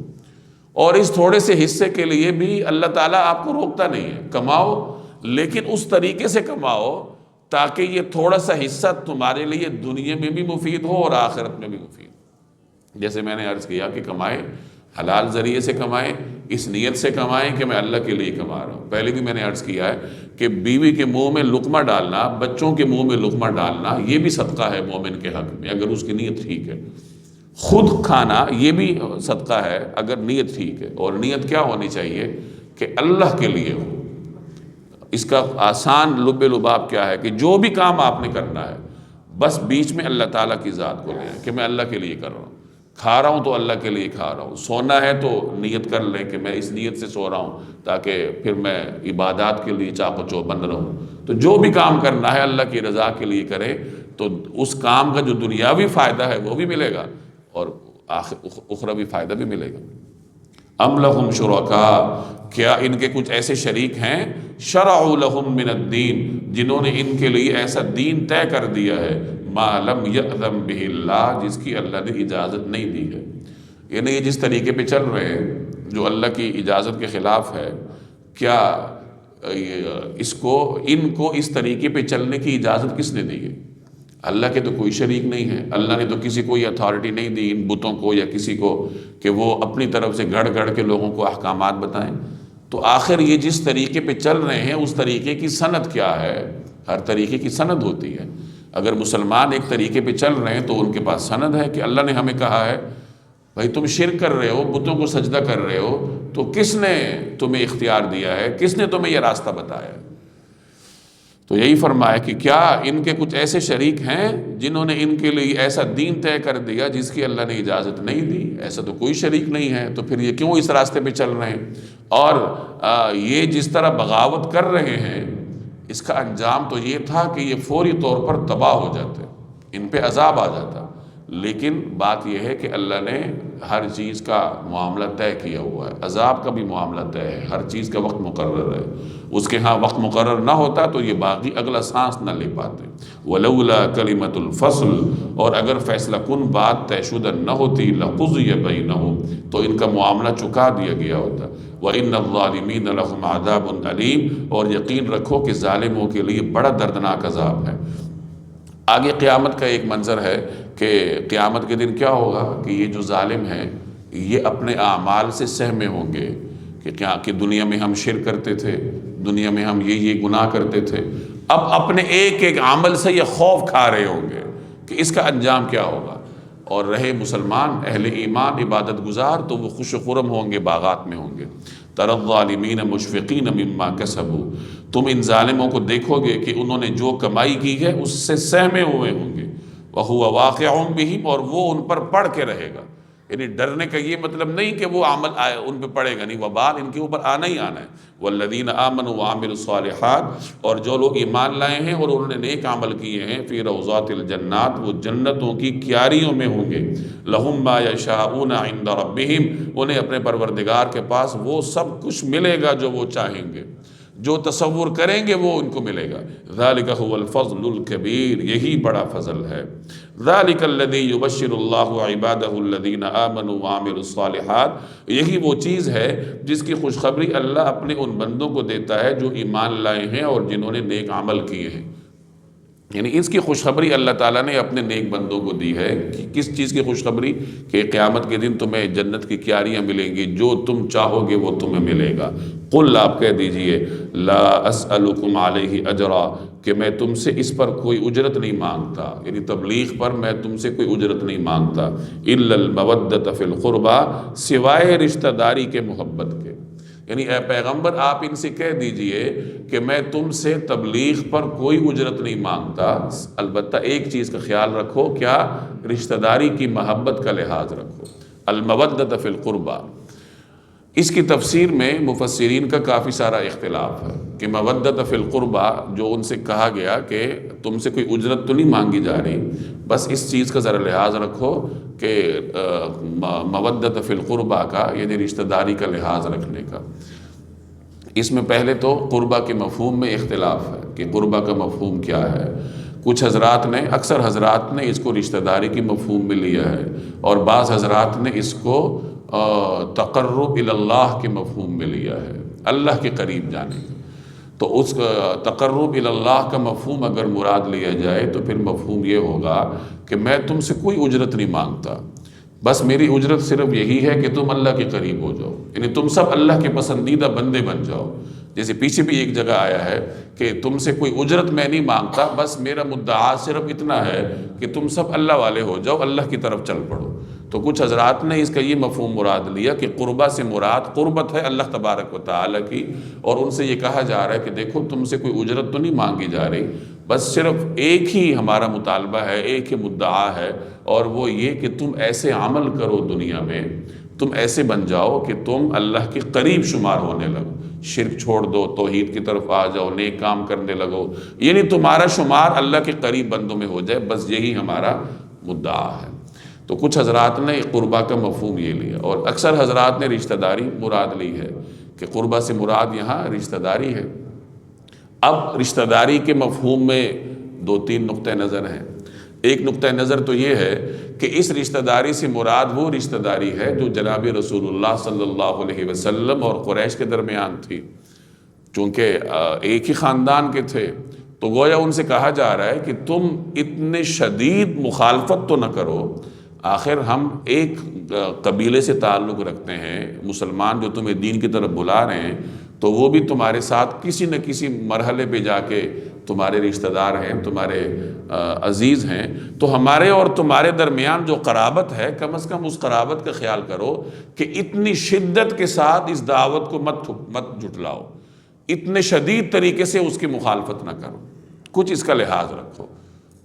اور اس تھوڑے سے حصے کے لیے بھی اللہ تعالیٰ آپ کو روکتا نہیں ہے، کماؤ، لیکن اس طریقے سے کماؤ تاکہ یہ تھوڑا سا حصہ تمہارے لیے دنیا میں بھی مفید ہو اور آخرت میں بھی مفید ہو۔ جیسے میں نے عرض کیا کہ کمائیں، حلال ذریعے سے کمائیں، اس نیت سے کمائیں کہ میں اللہ کے لیے کما رہا ہوں۔ پہلے بھی میں نے عرض کیا ہے کہ بیوی کے منہ میں لقمہ ڈالنا، بچوں کے منہ میں لقمہ ڈالنا، یہ بھی صدقہ ہے مومن کے حق میں، اگر اس کی نیت ٹھیک ہے۔ خود کھانا یہ بھی صدقہ ہے اگر نیت ٹھیک ہے، اور نیت کیا ہونی چاہیے کہ اللہ کے لیے ہو۔ اس کا آسان لب لباب کیا ہے کہ جو بھی کام آپ نے کرنا ہے بس بیچ میں اللہ تعالیٰ کی ذات کو لیں کہ میں اللہ کے لیے کر رہا ہوں، کھا رہا ہوں تو اللہ کے لیے کھا رہا ہوں، سونا ہے تو نیت کر لیں کہ میں اس نیت سے سو رہا ہوں تاکہ پھر میں عبادات کے لیے چاق و چوبند رہوں۔ تو جو بھی کام کرنا ہے اللہ کی رضا کے لیے کریں، تو اس کام کا جو دنیاوی فائدہ ہے وہ بھی ملے گا اور اخروی فائدہ بھی ملے گا۔ ام لہم شرکاء، کیا ان کے کچھ ایسے شریک ہیں، شرعوا لہم من الدین، جنہوں نے ان کے لیے ایسا دین طے کر دیا ہے، ما لم یأذن بہ اللہ، جس کی اللہ نے اجازت نہیں دی ہے۔ یعنی یہ جس طریقے پہ چل رہے ہیں جو اللہ کی اجازت کے خلاف ہے، کیا ان کو اس طریقے پہ چلنے کی اجازت کس نے دی ہے؟ اللہ کے تو کوئی شریک نہیں ہے، اللہ نے تو کسی کو یہ اتھارٹی نہیں دی ان بتوں کو یا کسی کو کہ وہ اپنی طرف سے گھڑ گھڑ کے لوگوں کو احکامات بتائیں۔ تو آخر یہ جس طریقے پہ چل رہے ہیں اس طریقے کی سند کیا ہے؟ ہر طریقے کی سند ہوتی ہے۔ اگر مسلمان ایک طریقے پہ چل رہے ہیں تو ان کے پاس سند ہے کہ اللہ نے ہمیں کہا ہے بھائی تم شرک کر رہے ہو، بتوں کو سجدہ کر رہے ہو، تو کس نے تمہیں اختیار دیا ہے، کس نے تمہیں یہ راستہ بتایا ہے؟ تو یہی فرمایا کہ کیا ان کے کچھ ایسے شریک ہیں جنہوں نے ان کے لیے ایسا دین طے کر دیا جس کی اللہ نے اجازت نہیں دی؟ ایسا تو کوئی شریک نہیں ہے، تو پھر یہ کیوں اس راستے پہ چل رہے ہیں؟ اور یہ جس طرح بغاوت کر رہے ہیں اس کا انجام تو یہ تھا کہ یہ فوری طور پر تباہ ہو جاتے، ان پہ عذاب آ جاتا، لیکن بات یہ ہے کہ اللہ نے ہر چیز کا معاملہ طے کیا ہوا ہے، عذاب کا بھی معاملہ طے ہے، ہر چیز کا وقت مقرر ہے، اس کے ہاں وقت مقرر نہ ہوتا تو یہ باقی اگلا سانس نہ لے پاتے۔ وَلَوْلَا كَلِمَةُ الْفَصْلِ، اور اگر فیصلہ کن بات طے شدہ نہ ہوتی، لَقُضِيَ بَيْنَهُمْ، تو ان کا معاملہ چکا دیا گیا ہوتا۔ وَإِنَّ الظَّالِمِينَ لَهُمْ عَذَابٌ أَلِيمٌ، اور یقین رکھو کہ ظالموں کے لیے بڑا دردناک عذاب ہے۔ آگے قیامت کا ایک منظر ہے کہ قیامت کے دن کیا ہوگا کہ یہ جو ظالم ہیں یہ اپنے اعمال سے سہمے ہوں گے کہ دنیا میں ہم شرک کرتے تھے، دنیا میں ہم یہ گناہ کرتے تھے، اب اپنے ایک ایک عمل سے یہ خوف کھا رہے ہوں گے کہ اس کا انجام کیا ہوگا۔ اور رہے مسلمان اہل ایمان عبادت گزار تو وہ خوش و خرم ہوں گے، باغات میں ہوں گے۔ تَرَى الظَّالِمِينَ مُشْفِقِينَ مِمَّا كَسَبُوا، تم ان ظالموں کو دیکھو گے کہ انہوں نے جو کمائی کی ہے اس سے سہمے ہوئے ہوں گے۔ وَهُوَ وَاقِعٌ بِهِمْ، اور وہ ان پر پڑ کے رہے گا۔ یعنی ڈرنے کا یہ مطلب نہیں کہ وہ عمل آئے ان پہ پڑے گا، نہیں، وبال ان کے اوپر آنا ہی آنا ہے۔ وَالَّذِينَ آمَنُوا وَعَمِلُوا الصَّالِحَاتِ، اور جو لوگ ایمان لائے ہیں اور انہوں نے نیک عمل کیے ہیں، فِي رَوْضَاتِ الْجَنَّاتِ، وہ جنتوں کی کیاریوں میں ہوں گے۔ لَهُم مَّا يَشَاءُونَ عِندَ رَبِّهِمْ، انہیں اپنے پروردگار کے پاس وہ سب کچھ ملے گا جو وہ چاہیں گے، جو تصور کریں گے وہ ان کو ملے گا۔ ذَلِكَ هُوَ الْفَضْلُ الْكَبِيرُ، یہی بڑا فضل ہے۔ ذَلِكَ الَّذِي يُبَشِّرُ اللَّهُ عِبَادَهُ الَّذِينَ آمَنُوا وَعَمِلُوا الصَّالِحَاتِ، یہی وہ چیز ہے جس کی خوشخبری اللہ اپنے ان بندوں کو دیتا ہے جو ایمان لائے ہیں اور جنہوں نے نیک عمل کیے ہیں۔ یعنی اس کی خوشخبری اللہ تعالیٰ نے اپنے نیک بندوں کو دی ہے۔ کہ کس چیز کی خوشخبری؟ کہ قیامت کے دن تمہیں جنت کی کیاریاں ملیں گی، جو تم چاہو گے وہ تمہیں ملے گا۔ قل، آپ کہہ دیجئے، لا اسألکم علیہ اجرا، کہ میں تم سے اس پر کوئی اجرت نہیں مانگتا، یعنی تبلیغ پر میں تم سے کوئی اجرت نہیں مانگتا، الا المودۃ فی القربى، سوائے رشتہ داری کے، محبت کے۔ یعنی اے پیغمبر آپ ان سے کہہ دیجئے کہ میں تم سے تبلیغ پر کوئی اجرت نہیں مانگتا، البتہ ایک چیز کا خیال رکھو، کیا؟ رشتہ داری کی محبت کا لحاظ رکھو۔ المودۃ فی القربى، اس کی تفسیر میں مفسرین کا کافی سارا اختلاف ہے کہ مودۃ فی القربى جو ان سے کہا گیا کہ تم سے کوئی اجرت تو نہیں مانگی جا رہی، بس اس چیز کا ذرا لحاظ رکھو کہ مودۃ فی القربى کا یعنی رشتہ داری کا لحاظ رکھنے کا۔ اس میں پہلے تو قربہ کے مفہوم میں اختلاف ہے کہ قربہ کا مفہوم کیا ہے۔ کچھ حضرات نے، اکثر حضرات نے اس کو رشتہ داری کی مفہوم میں لیا ہے، اور بعض حضرات نے اس کو تقرب الی اللہ کے مفہوم میں لیا ہے، اللہ کے قریب جانے کا۔ تو اس تقرب الی اللہ کا مفہوم اگر مراد لیا جائے تو پھر مفہوم یہ ہوگا کہ میں تم سے کوئی اجرت نہیں مانگتا، بس میری اجرت صرف یہی ہے کہ تم اللہ کے قریب ہو جاؤ، یعنی تم سب اللہ کے پسندیدہ بندے بن جاؤ۔ جیسے پیچھے بھی ایک جگہ آیا ہے کہ تم سے کوئی اجرت میں نہیں مانگتا، بس میرا مدعا صرف اتنا ہے کہ تم سب اللہ والے ہو جاؤ، اللہ کی طرف چل پڑو۔ تو کچھ حضرات نے اس کا یہ مفہوم مراد لیا کہ قربہ سے مراد قربت ہے اللہ تبارک و تعالیٰ کی، اور ان سے یہ کہا جا رہا ہے کہ دیکھو تم سے کوئی اجرت تو نہیں مانگی جا رہی، بس صرف ایک ہی ہمارا مطالبہ ہے، ایک ہی مدعا ہے، اور وہ یہ کہ تم ایسے عمل کرو دنیا میں، تم ایسے بن جاؤ کہ تم اللہ کے قریب شمار ہونے لگو، شرک چھوڑ دو، توحید کی طرف آ جاؤ، نیک کام کرنے لگو، یعنی تمہارا شمار اللہ کے قریب بندوں میں ہو جائے، بس یہی ہمارا مدعا ہے۔ تو کچھ حضرات نے قربہ کا مفہوم یہ لیا، اور اکثر حضرات نے رشتہ داری مراد لی ہے کہ قربہ سے مراد یہاں رشتہ داری ہے۔ اب رشتہ داری کے مفہوم میں دو تین نقطہ نظر ہیں۔ ایک نقطہ نظر تو یہ ہے کہ اس رشتہ داری سے مراد وہ رشتہ داری ہے جو جناب رسول اللہ صلی اللہ علیہ وسلم اور قریش کے درمیان تھی، چونکہ ایک ہی خاندان کے تھے، تو گویا ان سے کہا جا رہا ہے کہ تم اتنے شدید مخالفت تو نہ کرو، آخر ہم ایک قبیلے سے تعلق رکھتے ہیں، مسلمان جو تمہیں دین کی طرف بلا رہے ہیں تو وہ بھی تمہارے ساتھ کسی نہ کسی مرحلے پہ جا کے تمہارے رشتہ دار ہیں، تمہارے عزیز ہیں، تو ہمارے اور تمہارے درمیان جو قرابت ہے، کم از کم اس قرابت کا خیال کرو کہ اتنی شدت کے ساتھ اس دعوت کو مت جھٹلاؤ، اتنے شدید طریقے سے اس کی مخالفت نہ کرو، کچھ اس کا لحاظ رکھو۔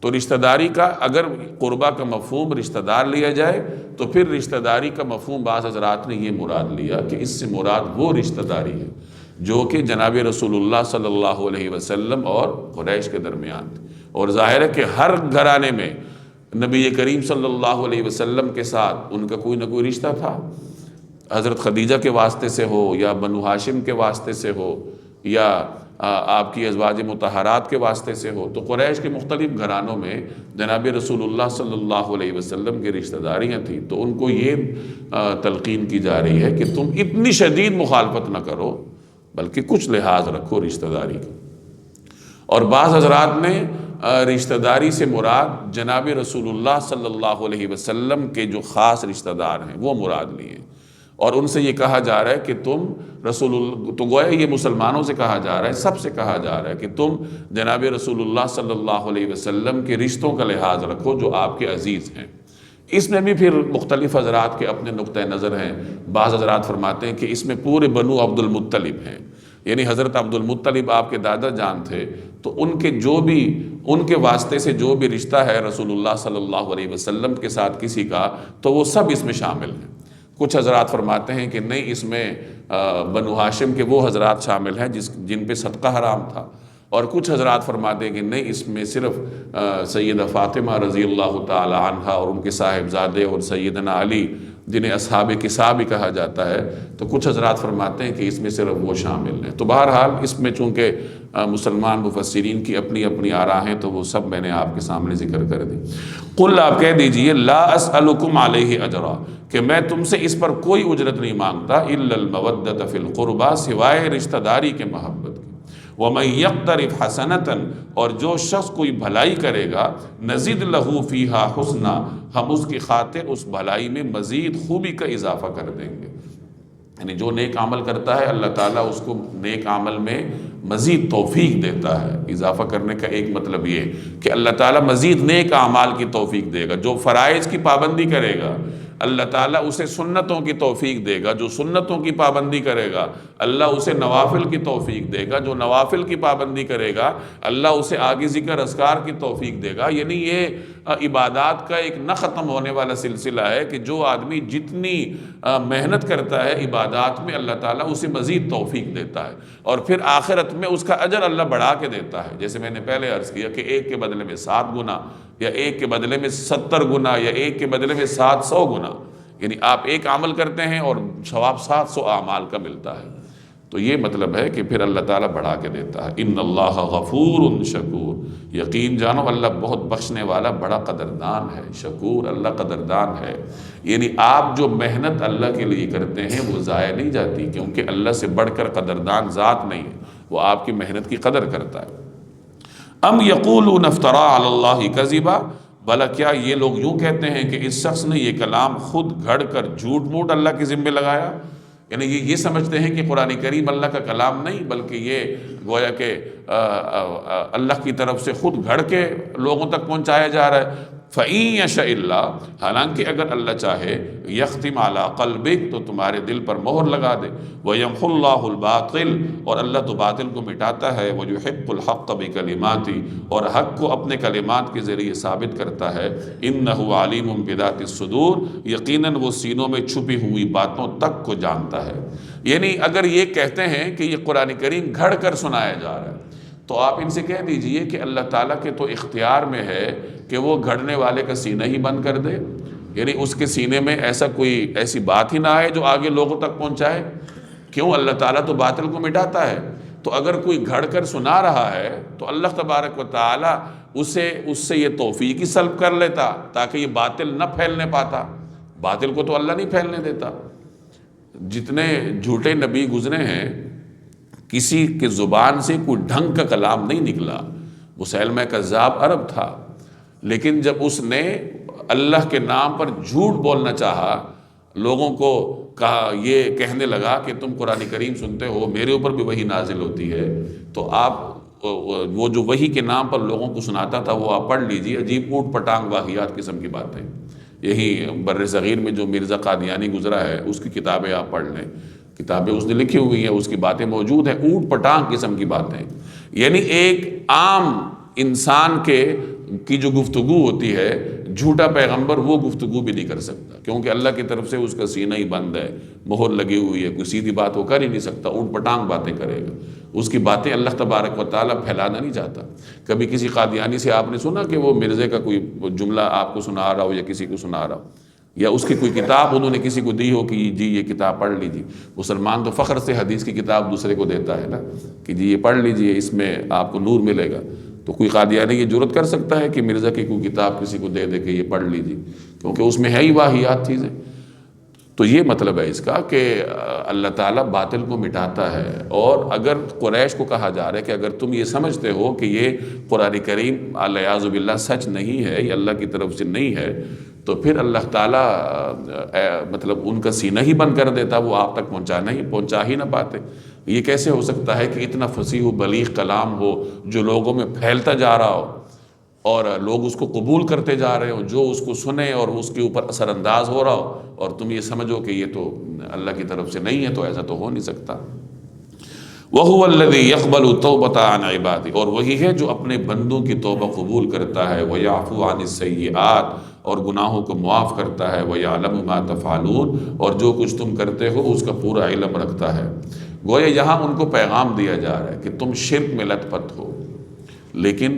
تو رشتہ داری کا اگر قربہ کا مفہوم رشتہ دار لیا جائے تو پھر رشتہ داری کا مفہوم بعض حضرات نے یہ مراد لیا کہ اس سے مراد وہ رشتہ داری ہے جو کہ جناب رسول اللہ صلی اللہ علیہ وسلم اور قریش کے درمیان تھی، اور ظاہر ہے کہ ہر گھرانے میں نبی کریم صلی اللہ علیہ وسلم کے ساتھ ان کا کوئی نہ کوئی رشتہ تھا، حضرت خدیجہ کے واسطے سے ہو یا بنو ہاشم کے واسطے سے ہو یا آپ کی ازواج مطہرات کے واسطے سے ہو۔ تو قریش کے مختلف گھرانوں میں جناب رسول اللہ صلی اللہ علیہ وسلم کی رشتہ داریاں تھیں، تو ان کو یہ تلقین کی جا رہی ہے کہ تم اتنی شدید مخالفت نہ کرو بلکہ کچھ لحاظ رکھو رشتہ داری کا۔ اور بعض حضرات نے رشتہ داری سے مراد جناب رسول اللہ صلی اللہ علیہ وسلم کے جو خاص رشتہ دار ہیں وہ مراد لیے، اور ان سے یہ کہا جا رہا ہے کہ تم تو گویا یہ مسلمانوں سے کہا جا رہا ہے، سب سے کہا جا رہا ہے کہ تم جناب رسول اللہ صلی اللہ علیہ وسلم کے رشتوں کا لحاظ رکھو جو آپ کے عزیز ہیں۔ اس میں بھی پھر مختلف حضرات کے اپنے نقطہ نظر ہیں۔ بعض حضرات فرماتے ہیں کہ اس میں پورے بنو عبد المطلب ہیں، یعنی حضرت عبد المطلب آپ کے دادا جان تھے، تو ان کے واسطے سے جو بھی رشتہ ہے رسول اللہ صلی اللہ علیہ وسلم کے ساتھ کسی کا، تو وہ سب اس میں شامل ہیں۔ کچھ حضرات فرماتے ہیں کہ نہیں، اس میں بنو ہاشم کے وہ حضرات شامل ہیں جن پہ صدقہ حرام تھا، اور کچھ حضرات فرماتے ہیں کہ نہیں، اس میں صرف سیدہ فاطمہ رضی اللہ تعالی عنہا اور ان کے صاحبزادے اور سیدنا علی جنہیں اصحاب کساء بھی کہا جاتا ہے، تو کچھ حضرات فرماتے ہیں کہ اس میں صرف وہ شامل ہیں۔ تو بہرحال اس میں چونکہ مسلمان مفسرین کی اپنی اپنی آراء ہیں، تو وہ سب میں نے آپ کے سامنے ذکر کر دی۔ قل، آپ کہہ دیجئے، لا اسألکم علیہ اجرا، کہ میں تم سے اس پر کوئی اجرت نہیں مانگتا، الا المودۃ فی القربى، سوائے رشتہ داری کے محبت کے۔ وَمَن يَقْتَرِفْ حَسَنَةً، اور جو شخص کوئی بھلائی کرے گا، نزد لہو فیہا حسنا، ہم اس کی خاطر اس بھلائی میں مزید خوبی کا اضافہ کر دیں گے۔ یعنی جو نیک عمل کرتا ہے اللہ تعالیٰ اس کو نیک عمل میں مزید توفیق دیتا ہے۔ اضافہ کرنے کا ایک مطلب یہ کہ اللہ تعالیٰ مزید نیک اعمال کی توفیق دے گا۔ جو فرائض کی پابندی کرے گا اللہ تعالیٰ اسے سنتوں کی توفیق دے گا، جو سنتوں کی پابندی کرے گا اللہ اسے نوافل کی توفیق دے گا، جو نوافل کی پابندی کرے گا اللہ اسے آگے ذکر اذکار کی توفیق دے گا۔ یعنی یہ عبادات کا ایک نہ ختم ہونے والا سلسلہ ہے کہ جو آدمی جتنی محنت کرتا ہے عبادات میں اللہ تعالیٰ اسے مزید توفیق دیتا ہے، اور پھر آخرت میں اس کا اجر اللہ بڑھا کے دیتا ہے۔ جیسے میں نے پہلے عرض کیا کہ ایک کے بدلے میں 7 گنا، یا ایک کے بدلے میں 70 گنا، یا ایک کے بدلے میں 700 گنا، یعنی آپ ایک عمل کرتے ہیں اور ثواب 700 اعمال کا ملتا ہے۔ تو یہ مطلب ہے کہ پھر اللہ تعالیٰ بڑھا کے دیتا ہے۔ ان اللہ غفور شکور، یقین جانو اللہ بہت بخشنے والا بڑا قدردان ہے۔ شکور، اللہ قدردان ہے، یعنی آپ جو محنت اللہ کے لیے کرتے ہیں وہ ضائع نہیں جاتی، کیونکہ اللہ سے بڑھ کر قدردان ذات نہیں ہے، وہ آپ کی محنت کی قدر کرتا ہے۔ ام یقولون افترا علی اللہ کذبا، بھلا کیا یہ لوگ یوں کہتے ہیں کہ اس شخص نے یہ کلام خود گھڑ کر جھوٹ موٹ اللہ کے ذمے لگایا، یعنی یہ سمجھتے ہیں کہ قرآن کریم اللہ کا کلام نہیں بلکہ یہ گویا کہ اللہ کی طرف سے خود گھڑ کے لوگوں تک پہنچایا جا رہا ہے۔ فَإِن يَشَإِ اللَّهُ، حالانکہ اگر اللہ چاہے، يَخْتِمْ عَلَىٰ قَلْبِكَ، تو تمہارے دل پر مہر لگا دے، وَيَمْحُ اللَّهُ الْبَاطِلَ، اور اللہ تو باطل کو مٹاتا ہے، وَيُحِقُّ الْحَقَّ بِكَلِمَاتِهِ، اور حق کو اپنے کلمات کے ذریعے ثابت کرتا ہے، إِنَّهُ عَلِيمٌ بِذَاتِ الصُّدُورِ، یقیناً وہ سینوں میں چھپی ہوئی باتوں تک کو جانتا ہے۔ یعنی اگر یہ کہتے ہیں کہ یہ قرآن کریم گھڑ کر سنایا جا رہا ہے، تو آپ ان سے کہہ دیجئے کہ اللہ تعالیٰ کے تو اختیار میں ہے کہ وہ گھڑنے والے کا سینہ ہی بند کر دے، یعنی اس کے سینے میں ایسی بات ہی نہ آئے جو آگے لوگوں تک پہنچائے۔ کیوں؟ اللہ تعالیٰ تو باطل کو مٹاتا ہے، تو اگر کوئی گھڑ کر سنا رہا ہے تو اللہ تبارک و تعالیٰ اس سے یہ توفیق ہی سلب کر لیتا تاکہ یہ باطل نہ پھیلنے پاتا۔ باطل کو تو اللہ نہیں پھیلنے دیتا۔ جتنے جھوٹے نبی گزرے ہیں کسی کے زبان سے کوئی ڈھنگ کا کلام نہیں نکلا۔ مسیلمہ کذاب عرب تھا، لیکن جب اس نے اللہ کے نام پر جھوٹ بولنا چاہا، لوگوں کو کہا، یہ کہنے لگا کہ تم قرآن کریم سنتے ہو، میرے اوپر بھی وحی نازل ہوتی ہے، تو آپ وہ جو وحی کے نام پر لوگوں کو سناتا تھا وہ آپ پڑھ لیجیے، عجیب اوٹ پٹانگ واقعات قسم کی باتیں۔ یہی بر صغیر میں جو مرزا قادیانی گزرا ہے اس کی کتابیں آپ پڑھ لیں، کتابیں اس نے لکھی ہوئی ہیں، اس کی باتیں موجود ہیں، اوٹ پٹانگ قسم کی باتیں۔ یعنی ایک عام انسان کی جو گفتگو ہوتی ہے، جھوٹا پیغمبر وہ گفتگو بھی نہیں کر سکتا، کیونکہ اللہ کی طرف سے اس کا سینہ ہی بند ہے، مہر لگی ہوئی ہے، کوئی سیدھی بات وہ کر ہی نہیں سکتا، اوٹ پٹانگ باتیں کرے گا۔ اس کی باتیں اللہ تبارک و تعالیٰ پھیلانا نہیں چاہتا۔ کبھی کسی قادیانی سے آپ نے سنا کہ وہ مرزے کا کوئی جملہ آپ کو سنا رہا ہو یا کسی کو سنا رہا ہو، یا اس کی کوئی کتاب انہوں نے کسی کو دی ہو کہ جی یہ کتاب پڑھ لیجیے؟ مسلمان تو فخر سے حدیث کی کتاب دوسرے کو دیتا ہے نا کہ جی یہ پڑھ لیجیے، اس میں آپ کو نور ملے گا۔ تو کوئی قادیانی یہ جرت کر سکتا ہے کہ مرزا کی کوئی کتاب کسی کو دے دے کہ یہ پڑھ لیجیے؟ کیونکہ اس میں ہے ہی واہیات چیزیں۔ تو یہ مطلب ہے اس کا کہ اللہ تعالیٰ باطل کو مٹاتا ہے۔ اور اگر قریش کو کہا جا رہا ہے کہ اگر تم یہ سمجھتے ہو کہ یہ قرآن کریم الیاذ باللہ سچ نہیں ہے، یہ اللہ کی طرف سے نہیں ہے، تو پھر اللہ تعالیٰ مطلب ان کا سینہ ہی بند کر دیتا، وہ آپ تک پہنچا ہی نہ پاتے۔ یہ کیسے ہو سکتا ہے کہ اتنا فصیح و بلیغ کلام ہو جو لوگوں میں پھیلتا جا رہا ہو اور لوگ اس کو قبول کرتے جا رہے ہو، جو اس کو سنے اور اس کے اوپر اثر انداز ہو رہا ہو، اور تم یہ سمجھو کہ یہ تو اللہ کی طرف سے نہیں ہے؟ تو ایسا تو ہو نہیں سکتا۔ وَهُوَ الَّذِي يَقْبَلُ التَّوْبَةَ عَنْ عِبَادِهِ، اور وہی ہے جو اپنے بندوں کی توبہ قبول کرتا ہے، وَيَعْفُو عَنِ السَّيِّئَاتِ، اور گناہوں کو معاف کرتا ہے، وَيَعْلَمُ مَا تَفْعَلُونَ، اور جو کچھ تم کرتے ہو اس کا پورا علم رکھتا ہے۔ گویا یہاں ان کو پیغام دیا جا رہا ہے کہ تم شرک میں لت پت ہو، لیکن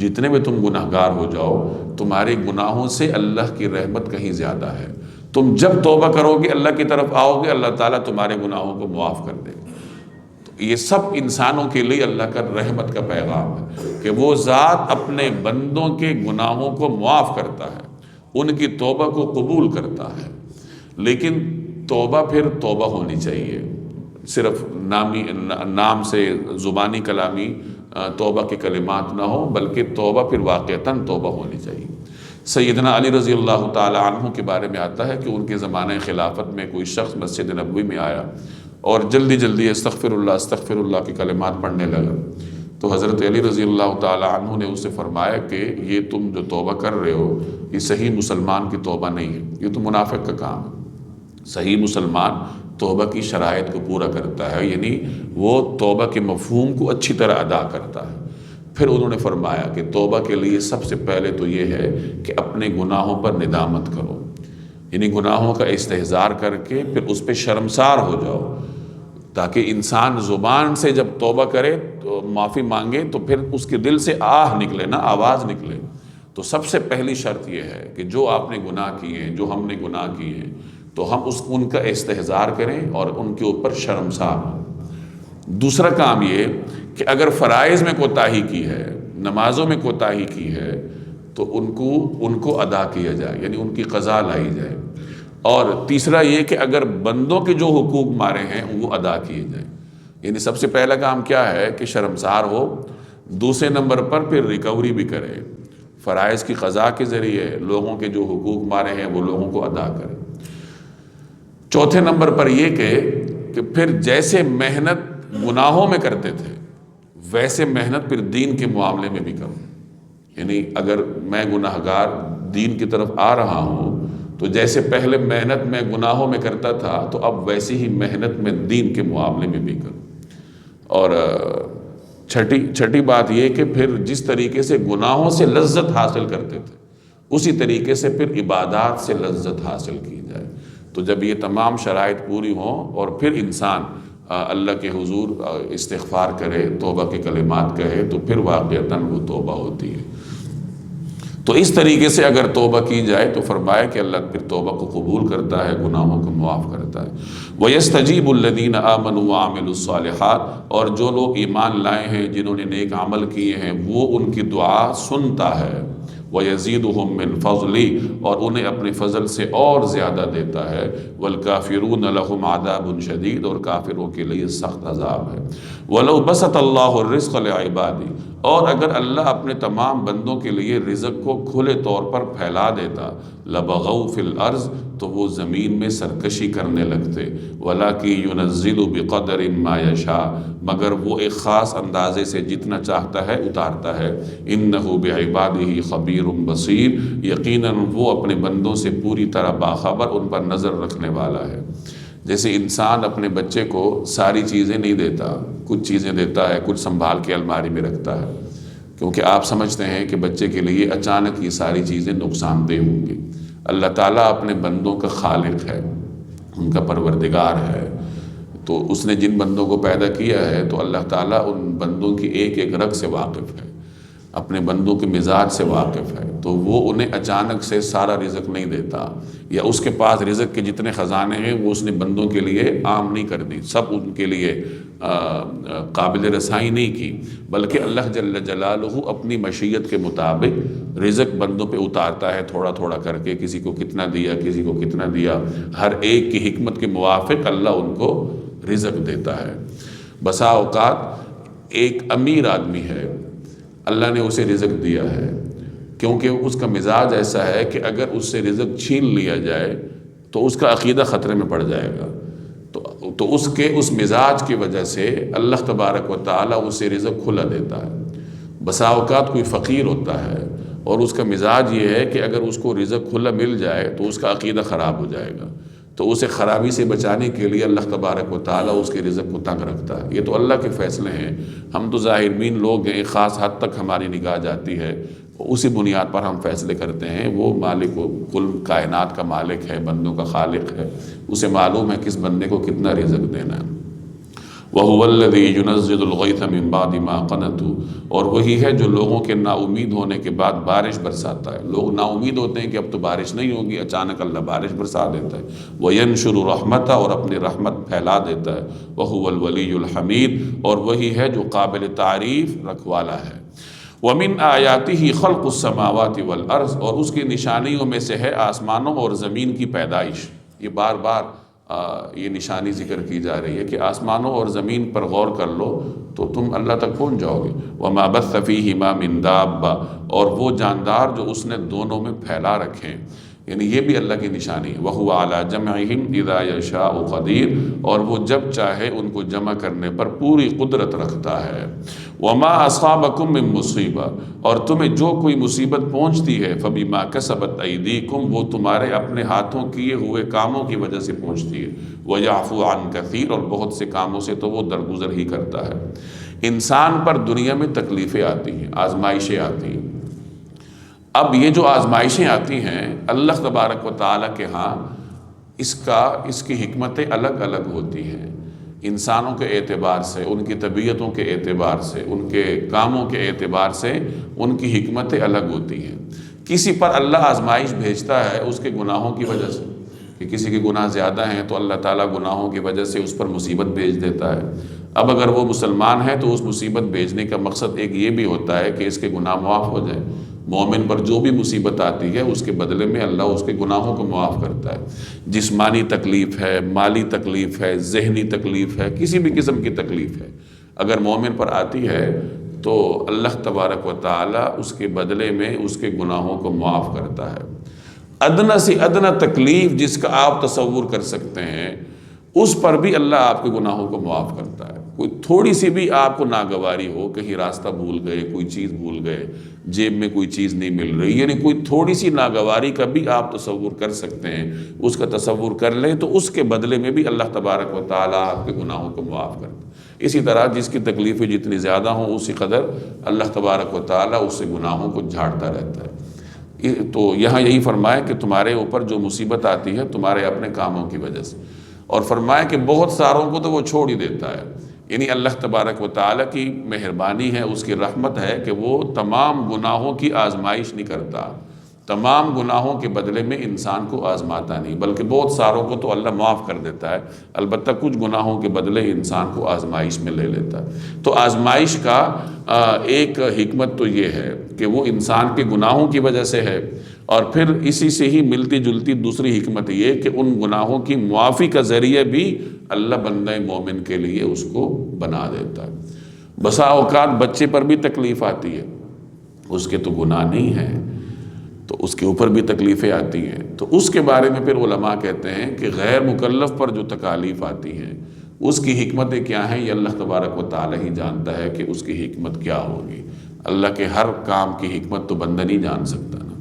جتنے بھی تم گناہ گار ہو جاؤ، تمہارے گناہوں سے اللہ کی رحمت کہیں زیادہ ہے۔ تم جب توبہ کرو گے، اللہ کی طرف آؤ گے، اللہ تعالیٰ تمہارے گناہوں کو معاف کر دے گا۔ تو یہ سب انسانوں کے لیے اللہ کا رحمت کا پیغام ہے کہ وہ ذات اپنے بندوں کے گناہوں کو معاف کرتا ہے، ان کی توبہ کو قبول کرتا ہے۔ لیکن توبہ پھر توبہ ہونی چاہیے، صرف نام سے زبانی کلامی توبہ کے کلمات نہ ہو، بلکہ توبہ پھر واقعتاً توبہ ہونی چاہیے۔ سیدنا علی رضی اللہ تعالی عنہ کے بارے میں آتا ہے کہ ان کے زمانہ خلافت میں کوئی شخص مسجد نبوی میں آیا اور جلدی جلدی استغفر اللہ کے کلمات پڑھنے لگا، تو حضرت علی رضی اللہ تعالی عنہ نے اس سے فرمایا کہ یہ تم جو توبہ کر رہے ہو یہ صحیح مسلمان کی توبہ نہیں ہے، یہ تو منافق کا کام ہے۔ صحیح مسلمان توبہ کی شرائط کو پورا کرتا ہے، یعنی وہ توبہ کے مفہوم کو اچھی طرح ادا کرتا ہے۔ پھر انہوں نے فرمایا کہ توبہ کے لیے سب سے پہلے تو یہ ہے کہ اپنے گناہوں پر ندامت کرو، یعنی گناہوں کا استحضار کر کے پھر اس پہ شرمسار ہو جاؤ، تاکہ انسان زبان سے جب توبہ کرے تو معافی مانگے تو پھر اس کے دل سے آہ نکلے نا، آواز نکلے۔ تو سب سے پہلی شرط یہ ہے کہ جو آپ نے گناہ کیے ہیں، جو ہم نے گناہ کیے ہیں، تو ہم ان کا استحضار کریں اور ان کے اوپر شرمسار ہوں۔ دوسرا کام یہ کہ اگر فرائض میں کوتاہی کی ہے، نمازوں میں کوتاہی کی ہے، تو ان کو ادا کیا جائے، یعنی ان کی قضا لائی جائے۔ اور تیسرا یہ کہ اگر بندوں کے جو حقوق مارے ہیں وہ ادا کیے جائیں، یعنی سب سے پہلا کام کیا ہے کہ شرمسار ہو، دوسرے نمبر پر پھر ریکوری بھی کرے، فرائض کی قضا کے ذریعے لوگوں کے جو حقوق مارے ہیں وہ لوگوں کو ادا کرے۔ چوتھے نمبر پر یہ کہ پھر جیسے محنت گناہوں میں کرتے تھے ویسے محنت پھر دین کے معاملے میں بھی کرو، یعنی اگر میں گناہ گار دین کی طرف آ رہا ہوں تو جیسے پہلے محنت میں گناہوں میں کرتا تھا تو اب ویسی ہی محنت میں دین کے معاملے میں بھی کروں۔ اور چھٹی بات یہ کہ پھر جس طریقے سے گناہوں سے لذت حاصل کرتے تھے اسی طریقے سے پھر عبادات سے لذت حاصل کی جائے۔ تو جب یہ تمام شرائط پوری ہوں اور پھر انسان اللہ کے حضور استغفار کرے، توبہ کے کلمات کہے، تو پھر واقعتاً وہ توبہ ہوتی ہے۔ تو اس طریقے سے اگر توبہ کی جائے تو فرمایا کہ اللہ پھر توبہ کو قبول کرتا ہے، گناہوں کو معاف کرتا ہے۔ وَيَسْتَجِيبُ الَّذِينَ آمَنُوا وَعَمِلُوا الصَّالِحَاتِ، اور جو لوگ ایمان لائے ہیں، جنہوں نے نیک عمل کیے ہیں، وہ ان کی دعا سنتا ہے۔ وَيَزِيدُهُم مِّن فَضْلِهِ، اور انہیں اپنے فضل سے اور زیادہ دیتا ہے۔ وَالْكَافِرُونَ لَهُمْ عَذَابٌ شَدِيدٌ، اور کافروں کے لیے سخت عذاب ہے۔ وَلَوْ بَسَطَ اللَّهُ الرِّزْقَ لِعِبَادِهِ، اور اگر اللہ اپنے تمام بندوں کے لیے رزق کو کھلے طور پر پھیلا دیتا، لَبَغَوْا فِي الْأَرْضِ، تو وہ زمین میں سرکشی کرنے لگتے۔ وَلَٰكِن يُنَزِّلُ بِقَدَرٍ مَّا يَشَاءُ، مگر وہ ایک خاص اندازے سے جتنا چاہتا ہے اتارتا ہے۔ إِنَّهُ بِعِبَادِهِ خَبِيرٌ بَصِيرٌ، یقیناً وہ اپنے بندوں سے پوری طرح باخبر، ان پر نظر رکھنے والا ہے۔ جیسے انسان اپنے بچے کو ساری چیزیں نہیں دیتا، کچھ چیزیں دیتا ہے، کچھ سنبھال کے الماری میں رکھتا ہے، کیونکہ آپ سمجھتے ہیں کہ بچے کے لیے اچانک یہ ساری چیزیں نقصان دہ ہوں گی۔ اللہ تعالیٰ اپنے بندوں کا خالق ہے، ان کا پروردگار ہے، تو اس نے جن بندوں کو پیدا کیا ہے تو اللہ تعالیٰ ان بندوں کی ایک ایک رگ سے واقف ہے، اپنے بندوں کے مزاج سے واقف ہے، تو وہ انہیں اچانک سے سارا رزق نہیں دیتا، یا اس کے پاس رزق کے جتنے خزانے ہیں وہ اس نے بندوں کے لیے عام نہیں کر دی، سب ان کے لیے قابل رسائی نہیں کی، بلکہ اللہ جل جلالہ اپنی مشیت کے مطابق رزق بندوں پہ اتارتا ہے تھوڑا تھوڑا کر کے، کسی کو کتنا دیا، کسی کو کتنا دیا، ہر ایک کی حکمت کے موافق اللہ ان کو رزق دیتا ہے۔ بسا اوقات ایک امیر آدمی ہے، اللہ نے اسے رزق دیا ہے، کیونکہ اس کا مزاج ایسا ہے کہ اگر اس سے رزق چھین لیا جائے تو اس کا عقیدہ خطرے میں پڑ جائے گا، تو اس مزاج کی وجہ سے اللہ تبارک و تعالیٰ اسے رزق کھلا دیتا ہے۔ بسا اوقات کوئی فقیر ہوتا ہے اور اس کا مزاج یہ ہے کہ اگر اس کو رزق کھلا مل جائے تو اس کا عقیدہ خراب ہو جائے گا، تو اسے خرابی سے بچانے کے لیے اللہ تبارک و تعالیٰ اس کے رزق کو تنگ رکھتا ہے۔ یہ تو اللہ کے فیصلے ہیں، ہم تو ظاہر بین لوگ ہیں، ایک خاص حد تک ہماری نگاہ جاتی ہے، اسی بنیاد پر ہم فیصلے کرتے ہیں۔ وہ مالک و کل کائنات کا مالک ہے، بندوں کا خالق ہے، اسے معلوم ہے کس بندے کو کتنا رزق دینا ہے۔ وَهُوَ الَّذِي يُنَزِّلُ الْغَيْثَ مِن بَعْدِ مَا قَنَطُوا، اور وہی ہے جو لوگوں کے نا امید ہونے کے بعد بارش برساتا ہے۔ لوگ نا امید ہوتے ہیں کہ اب تو بارش نہیں ہوگی، اچانک اللہ بارش برسا دیتا ہے۔ وَيَنشُرُ رَحْمَتَهُ، اور اپنی رحمت پھیلا دیتا ہے۔ وَهُوَ الْوَلِيُّ الْحَمِيدُ، اور وہی ہے جو قابل تعریف رکھوالا ہے۔ وَمِنْ آیَاتِهِ خَلْقُ السَّمَاوَاتِ وَالْأَرْضِ، اور اس کی نشانیوں میں سے ہے آسمانوں اور زمین کی پیدائش۔ یہ بار بار یہ نشانی ذکر کی جا رہی ہے کہ آسمانوں اور زمین پر غور کر لو تو تم اللہ تک پہنچ جاؤ گے۔ وَمَا بَثَّ فِيهِمَا مِن دَابَّةٍ، اور وہ جاندار جو اس نے دونوں میں پھیلا رکھے، یعنی یہ بھی اللہ کی نشانی ہے۔ وَهُوَ عَلَى جَمْعِهِمْ إِذَا يَشَاءُ قَدِيرٌ، اور وہ جب چاہے ان کو جمع کرنے پر پوری قدرت رکھتا ہے۔ وَمَا أَصَابَكُم مِّن مُّصِيبَةٍ، اور تمہیں جو کوئی مصیبت پہنچتی ہے فَبِمَا كَسَبَتْ أَيْدِيكُمْ، وہ تمہارے اپنے ہاتھوں کیے ہوئے کاموں کی وجہ سے پہنچتی ہے۔ وَيَعْفُو عَن كَثِيرٍ، اور بہت سے کاموں سے تو وہ درگزر ہی کرتا ہے۔ انسان پر دنیا میں تکلیفیں آتی ہیں، آزمائشیں آتی ہیں۔ اب یہ جو آزمائشیں آتی ہیں اللہ تبارک و تعالیٰ کے ہاں اس کی حکمتیں الگ الگ ہوتی ہیں، انسانوں کے اعتبار سے، ان کی طبیعتوں کے اعتبار سے، ان کے کاموں کے اعتبار سے ان کی حکمتیں الگ ہوتی ہیں۔ کسی پر اللہ آزمائش بھیجتا ہے اس کے گناہوں کی وجہ سے، کہ کسی کے گناہ زیادہ ہیں تو اللہ تعالیٰ گناہوں کی وجہ سے اس پر مصیبت بھیج دیتا ہے۔ اب اگر وہ مسلمان ہے تو اس مصیبت بھیجنے کا مقصد ایک یہ بھی ہوتا ہے کہ اس کے گناہ معاف ہو جائیں۔ مومن پر جو بھی مصیبت آتی ہے اس کے بدلے میں اللہ اس کے گناہوں کو معاف کرتا ہے۔ جسمانی تکلیف ہے، مالی تکلیف ہے، ذہنی تکلیف ہے، کسی بھی قسم کی تکلیف ہے، اگر مومن پر آتی ہے تو اللہ تبارک و تعالیٰ اس کے بدلے میں اس کے گناہوں کو معاف کرتا ہے۔ ادنا سے ادنا تکلیف جس کا آپ تصور کر سکتے ہیں اس پر بھی اللہ آپ کے گناہوں کو معاف کرتا ہے۔ کوئی تھوڑی سی بھی آپ کو ناگواری ہو، کہیں راستہ بھول گئے، کوئی چیز بھول گئے، جیب میں کوئی چیز نہیں مل رہی، یعنی کوئی تھوڑی سی ناگواری کا بھی آپ تصور کر سکتے ہیں، اس کا تصور کر لیں تو اس کے بدلے میں بھی اللہ تبارک و تعالیٰ آپ کے گناہوں کو معاف کرتا ہے۔ اسی طرح جس کی تکلیفیں جتنی زیادہ ہوں اسی قدر اللہ تبارک و تعالیٰ اس سے گناہوں کو جھاڑتا رہتا ہے۔ تو یہاں یہی فرمایا کہ تمہارے اوپر جو مصیبت آتی ہے تمہارے اپنے کاموں کی وجہ سے، اور فرمایا کہ بہت ساروں کو تو وہ چھوڑ ہی دیتا ہے، یعنی اللہ تبارک و تعالیٰ کی مہربانی ہے، اس کی رحمت ہے کہ وہ تمام گناہوں کی آزمائش نہیں کرتا، تمام گناہوں کے بدلے میں انسان کو آزماتا نہیں، بلکہ بہت ساروں کو تو اللہ معاف کر دیتا ہے، البتہ کچھ گناہوں کے بدلے انسان کو آزمائش میں لے لیتا ہے۔ تو آزمائش کا ایک حکمت تو یہ ہے کہ وہ انسان کے گناہوں کی وجہ سے ہے، اور پھر اسی سے ہی ملتی جلتی دوسری حکمت یہ کہ ان گناہوں کی معافی کا ذریعہ بھی اللہ بندہ مومن کے لیے اس کو بنا دیتا ہے۔ بسا اوقات بچے پر بھی تکلیف آتی ہے، اس کے تو گناہ نہیں ہیں تو اس کے اوپر بھی تکلیفیں آتی ہیں، تو اس کے بارے میں پھر علماء کہتے ہیں کہ غیر مکلف پر جو تکالیف آتی ہیں اس کی حکمتیں کیا ہیں، یہ اللہ تبارک و تعالیٰ ہی جانتا ہے کہ اس کی حکمت کیا ہوگی۔ اللہ کے ہر کام کی حکمت تو بندہ نہیں جان سکتا نا۔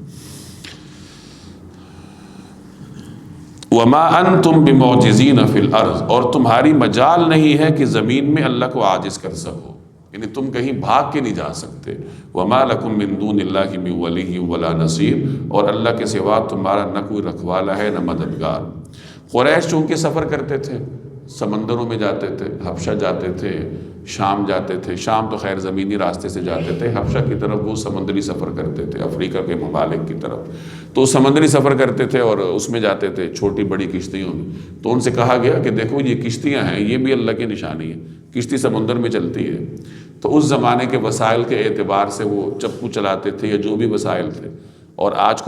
وَمَا أَنْتُمْ بِمُعْجِزِينَ فِي الْأَرْضِ، اور تمہاری مجال نہیں ہے کہ زمین میں اللہ کو عاجز کر سکو، یعنی تم کہیں بھاگ کے نہیں جا سکتے۔ وَمَا لَكُم مِّن دُونِ اللَّهِ مِن وَلِيٍّ وَلَا نَصِيرٍ، اور اللہ کے سوا تمہارا نہ کوئی رکھوالا ہے نہ مددگار۔ قریش چونکہ سفر کرتے تھے، سمندروں میں جاتے تھے، حبشہ جاتے تھے، شام جاتے تھے، شام تو خیر زمینی راستے سے جاتے تھے، حبشہ کی طرف وہ سمندری سفر کرتے تھے، افریقہ کے ممالک کی طرف، تو سمندری سفر کرتے تھے اور اس میں جاتے تھے چھوٹی بڑی کشتیوں میں۔ تو ان سے کہا گیا کہ دیکھو یہ کشتیاں ہیں، یہ بھی اللہ کی نشانی ہے، کشتی سمندر میں چلتی ہے۔ تو اس زمانے کے وسائل کے اعتبار سے وہ چپو چلاتے تھے یا جو بھی وسائل تھے، اور آج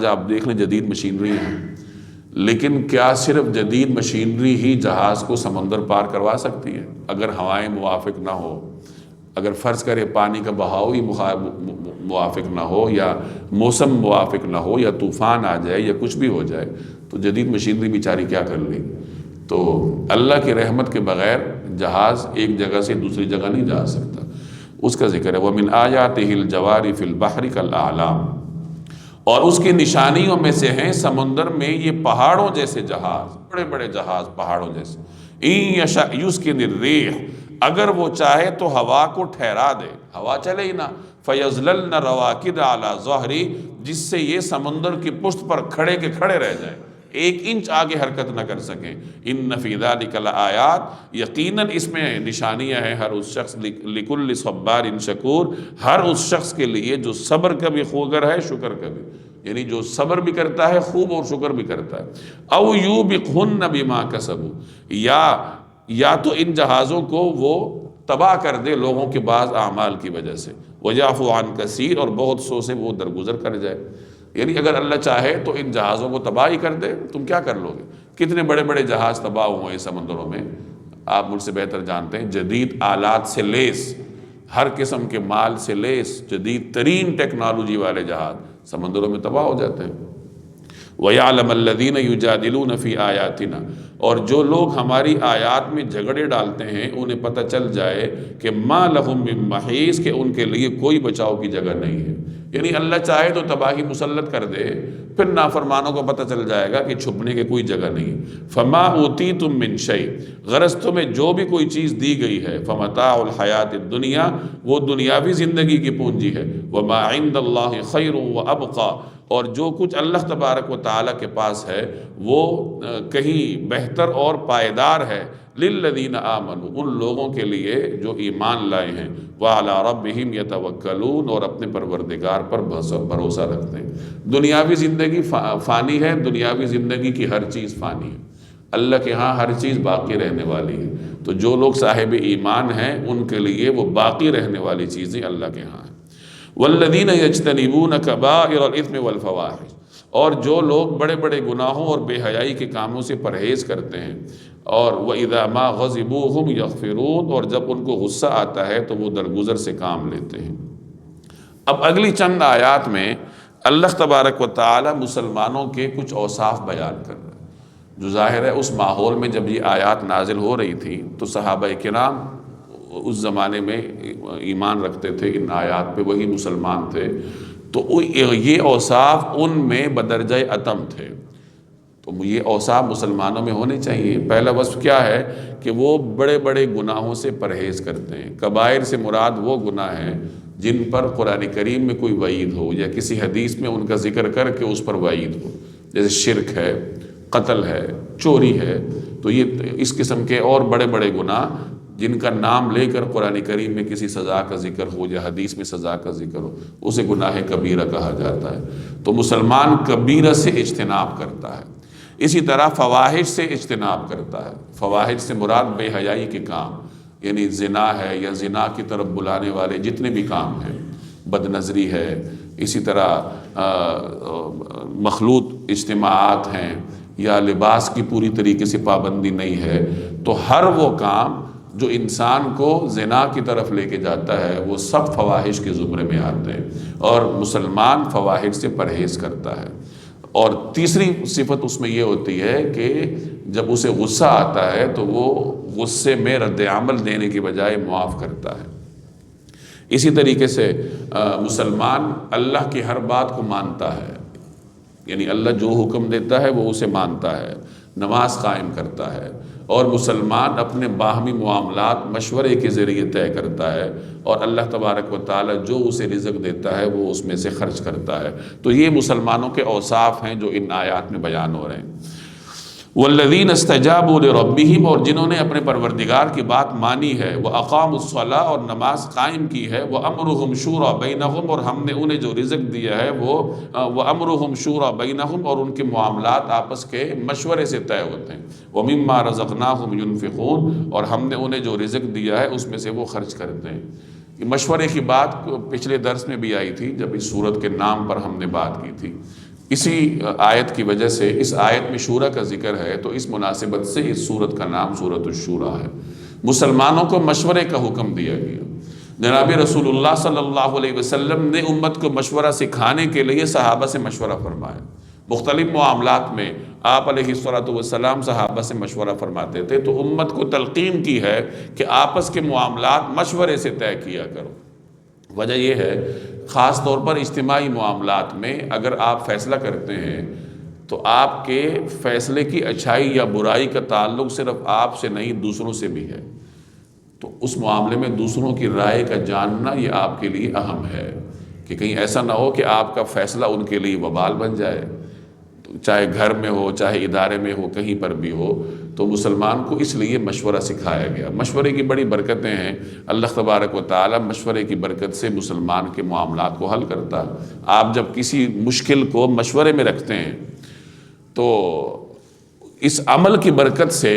آپ دیکھ لیں جدید مشینری ہے، لیکن کیا صرف جدید مشینری ہی جہاز کو سمندر پار کروا سکتی ہے؟ اگر ہوائیں موافق نہ ہو، اگر فرض کرے پانی کا بہاؤ ہی موافق نہ ہو، یا موسم موافق نہ ہو، یا طوفان آ جائے، یا کچھ بھی ہو جائے، تو جدید مشینری بیچاری کیا کر لے گی؟ تو اللہ کی رحمت کے بغیر جہاز ایک جگہ سے دوسری جگہ نہیں جا سکتا۔ اس کا ذکر ہے وَمِنْ آيَاتِهِ الْجَوَارِ فِي الْبَحْرِ كَالْأَعْلَامِ، اور اس کی نشانیوں میں سے ہیں سمندر میں یہ پہاڑوں جیسے جہاز، بڑے بڑے جہاز پہاڑوں جیسے۔ إِن يَشَأْ يُسْكِنِ الرِّيحَ، اگر وہ چاہے تو ہوا کو ٹھہرا دے، ہوا چلے ہی نہ، فَيَظْلَلْنَ رَوَاكِدَ عَلَى ظَهْرِ، جس سے یہ سمندر کی پشت پر کھڑے کے کھڑے رہ جائیں، ایک انچ آگے حرکت نہ کر سکیں۔ إِنَّ فِي ذَلِكَ لَآيَاتٍ، یقیناً اس میں نشانیاں ہیں ہر اس شخص، لِكُلِّ صَبَّارٍ شَكُورٍ، ہر اس شخص کے لیے جو صبر کا بھی خوگر ہے، شکر کا بھی، یعنی جو صبر بھی کرتا ہے خوب اور شکر بھی کرتا ہے۔ اَوْ يُوبِقْهُنَّ بِمَا كَسَبُوا، یا تو ان جہازوں کو وہ تباہ کر دے لوگوں کے بعض اعمال کی وجہ سے، وَيَعْفُو عَنْ كَثِيرٍ، اور بہت سو سے وہ درگزر کر جائے۔ یعنی اگر اللہ چاہے تو ان جہازوں کو تباہ ہی کر دے، تم کیا کر لو گے؟ کتنے بڑے بڑے جہاز تباہ ہوئے ہیں سمندروں میں، آپ مجھ سے بہتر جانتے ہیں، جدید آلات سے لیس، ہر قسم کے مال سے لیس جدید ترین ٹیکنالوجی والے جہاز سمندروں میں تباہ ہو جاتے ہیں۔ وَيَعْلَمَ الَّذِينَ يُجَادِلُونَ فِي آيَاتِنَا، اور جو لوگ ہماری آیات میں جھگڑے ڈالتے ہیں انہیں پتہ چل جائے کہ مَا لَهُم مِّن مَّحِيصٍ، کہ ان کے لیے کوئی بچاؤ کی جگہ نہیں ہے۔ یعنی اللہ چاہے تو تباہی مسلط کر دے، پھر نافرمانوں کو پتہ چل جائے گا کہ چھپنے کی کوئی جگہ نہیں۔ فَمَا أُوتِيتُم مِّن شَيْءٍ، غرض تمہیں جو بھی کوئی چیز دی گئی ہے، فَمَتَاعُ الْحَيَاةِ الدُّنْيَا، وہ دنیاوی زندگی کی پونجی ہے، وَمَا عِندَ اللَّهِ خَيْرٌ وَأَبْقَىٰ، اور جو کچھ اللہ تبارک و تعالیٰ کے پاس ہے وہ کہیں بہتر اور پائیدار ہے، لِلَّذِينَ آمَنُوا، ان لوگوں کے لیے جو ایمان لائے ہیں، وَعَلَىٰ رَبِّهِمْ يَتَوَكَّلُونَ، اور اپنے پروردگار پر بھروسہ رکھتے ہیں۔ دنیاوی زندگی فانی ہے، دنیاوی زندگی کی ہر چیز فانی ہے، اللہ کے ہاں ہر چیز باقی رہنے والی ہے۔ تو جو لوگ صاحب ایمان ہیں ان کے لیے وہ باقی رہنے والی چیزیں اللہ کے ہاں ہیں۔ وَالَّذِينَ يَجْتَنِبُونَ كَبَائِرَ الْإِثْمِ وَالْفَوَاحِشِ، اور جو لوگ بڑے بڑے گناہوں اور بے حیائی کے کاموں سے پرہیز کرتے ہیں، اور وَإِذَا مَا غَضِبُوا هُمْ يَغْفِرُونَ، اور جب ان کو غصہ آتا ہے تو وہ درگزر سے کام لیتے ہیں۔ اب اگلی چند آیات میں اللہ تبارک و تعالی مسلمانوں کے کچھ اوصاف بیان کر رہا ہے، جو ظاہر ہے اس ماحول میں جب یہ آیات نازل ہو رہی تھی تو صحابہ کرام اس زمانے میں ایمان رکھتے تھے ان آیات پہ، وہی مسلمان تھے، تو یہ اوصاف ان میں بدرجہ اتم تھے۔ تو یہ اوصاف مسلمانوں میں ہونے چاہیے۔ پہلا وصف کیا ہے کہ وہ بڑے بڑے گناہوں سے پرہیز کرتے ہیں۔ کبائر سے مراد وہ گناہ ہیں جن پر قرآن کریم میں کوئی وعید ہو، یا کسی حدیث میں ان کا ذکر کر کے اس پر وعید ہو، جیسے شرک ہے، قتل ہے، چوری ہے۔ تو یہ اس قسم کے اور بڑے بڑے گناہ جن کا نام لے کر قرآن کریم میں کسی سزا کا ذکر ہو یا حدیث میں سزا کا ذکر ہو، اسے گناہ کبیرہ کہا جاتا ہے۔ تو مسلمان کبیرہ سے اجتناب کرتا ہے، اسی طرح فواحش سے اجتناب کرتا ہے۔ فواحش سے مراد بے حیائی کے کام، یعنی زنا ہے یا زنا کی طرف بلانے والے جتنے بھی کام ہیں، بد نظری ہے، اسی طرح مخلوط اجتماعات ہیں، یا لباس کی پوری طریقے سے پابندی نہیں ہے، تو ہر وہ کام جو انسان کو زنا کی طرف لے کے جاتا ہے وہ سب فواحش کے زمرے میں آتے ہیں، اور مسلمان فواحش سے پرہیز کرتا ہے۔ اور تیسری صفت اس میں یہ ہوتی ہے کہ جب اسے غصہ آتا ہے تو وہ غصے میں رد عمل دینے کی بجائے معاف کرتا ہے۔ اسی طریقے سے مسلمان اللہ کی ہر بات کو مانتا ہے، یعنی اللہ جو حکم دیتا ہے وہ اسے مانتا ہے، نماز قائم کرتا ہے، اور مسلمان اپنے باہمی معاملات مشورے کے ذریعے طے کرتا ہے، اور اللہ تبارک و تعالی جو اسے رزق دیتا ہے وہ اس میں سے خرچ کرتا ہے۔ تو یہ مسلمانوں کے اوصاف ہیں جو ان آیات میں بیان ہو رہے ہیں۔ والذین استجابوا لربہم، اور جنہوں نے اپنے پروردگار کی بات مانی ہے، واقاموا الصلاۃ، اور نماز قائم کی ہے، وامرهم شورى بینہم، اور ہم نے انہیں جو رزق دیا ہے وہ وامرهم شورى بینہم، اور ان کے معاملات آپس کے مشورے سے طے ہوتے ہیں، ومما رزقناہم ينفقون، اور ہم نے انہیں جو رزق دیا ہے اس میں سے وہ خرچ کرتے ہیں۔ یہ مشورے کی بات پچھلے درس میں بھی آئی تھی جب اس سورت کے نام پر ہم نے بات کی تھی۔ اسی آیت کی وجہ سے اس آیت میں شورا کا ذکر ہے، تو اس مناسبت سے اس سورت کا نام سورۃ الشورى ہے۔ مسلمانوں کو مشورے کا حکم دیا گیا۔ جناب رسول اللہ صلی اللہ علیہ وسلم نے امت کو مشورہ سکھانے کے لیے صحابہ سے مشورہ فرمایا۔ مختلف معاملات میں آپ علیہ السلام صحابہ سے مشورہ فرماتے تھے، تو امت کو تلقین کی ہے کہ آپس کے معاملات مشورے سے طے کیا کرو۔ وجہ یہ ہے، خاص طور پر اجتماعی معاملات میں اگر آپ فیصلہ کرتے ہیں تو آپ کے فیصلے کی اچھائی یا برائی کا تعلق صرف آپ سے نہیں دوسروں سے بھی ہے، تو اس معاملے میں دوسروں کی رائے کا جاننا یہ آپ کے لیے اہم ہے کہ کہیں ایسا نہ ہو کہ آپ کا فیصلہ ان کے لیے وبال بن جائے، چاہے گھر میں ہو چاہے ادارے میں ہو کہیں پر بھی ہو۔ تو مسلمان کو اس لیے مشورہ سکھایا گیا۔ مشورے کی بڑی برکتیں ہیں، اللہ تبارک و تعالی مشورے کی برکت سے مسلمان کے معاملات کو حل کرتا ہے۔ آپ جب کسی مشکل کو مشورے میں رکھتے ہیں تو اس عمل کی برکت سے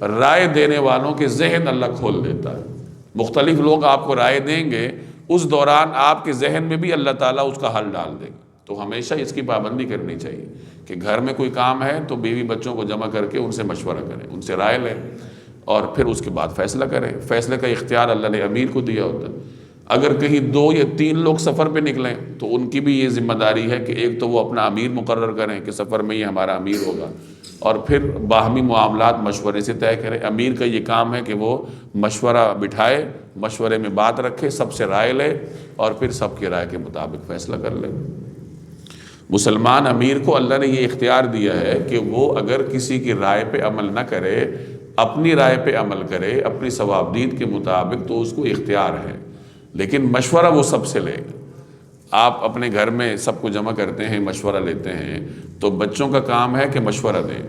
رائے دینے والوں کے ذہن اللہ کھول دیتا ہے۔ مختلف لوگ آپ کو رائے دیں گے، اس دوران آپ کے ذہن میں بھی اللہ تعالیٰ اس کا حل ڈال دے گا۔ تو ہمیشہ اس کی پابندی کرنی چاہیے کہ گھر میں کوئی کام ہے تو بیوی بچوں کو جمع کر کے ان سے مشورہ کریں، ان سے رائے لیں، اور پھر اس کے بعد فیصلہ کریں۔ فیصلے کا اختیار اللہ نے امیر کو دیا ہوتا ہے۔ اگر کہیں 2 یا 3 لوگ سفر پہ نکلیں تو ان کی بھی یہ ذمہ داری ہے کہ ایک تو وہ اپنا امیر مقرر کریں کہ سفر میں یہ ہمارا امیر ہوگا، اور پھر باہمی معاملات مشورے سے طے کریں۔ امیر کا یہ کام ہے کہ وہ مشورہ بٹھائے، مشورے میں بات رکھے، سب سے رائے لے، اور پھر سب کی رائے کے مطابق فیصلہ کر لے۔ مسلمان امیر کو اللہ نے یہ اختیار دیا ہے کہ وہ اگر کسی کی رائے پہ عمل نہ کرے، اپنی رائے پہ عمل کرے اپنی ثوابدید کے مطابق، تو اس کو اختیار ہے، لیکن مشورہ وہ سب سے لے گا۔ آپ اپنے گھر میں سب کو جمع کرتے ہیں، مشورہ لیتے ہیں، تو بچوں کا کام ہے کہ مشورہ دیں،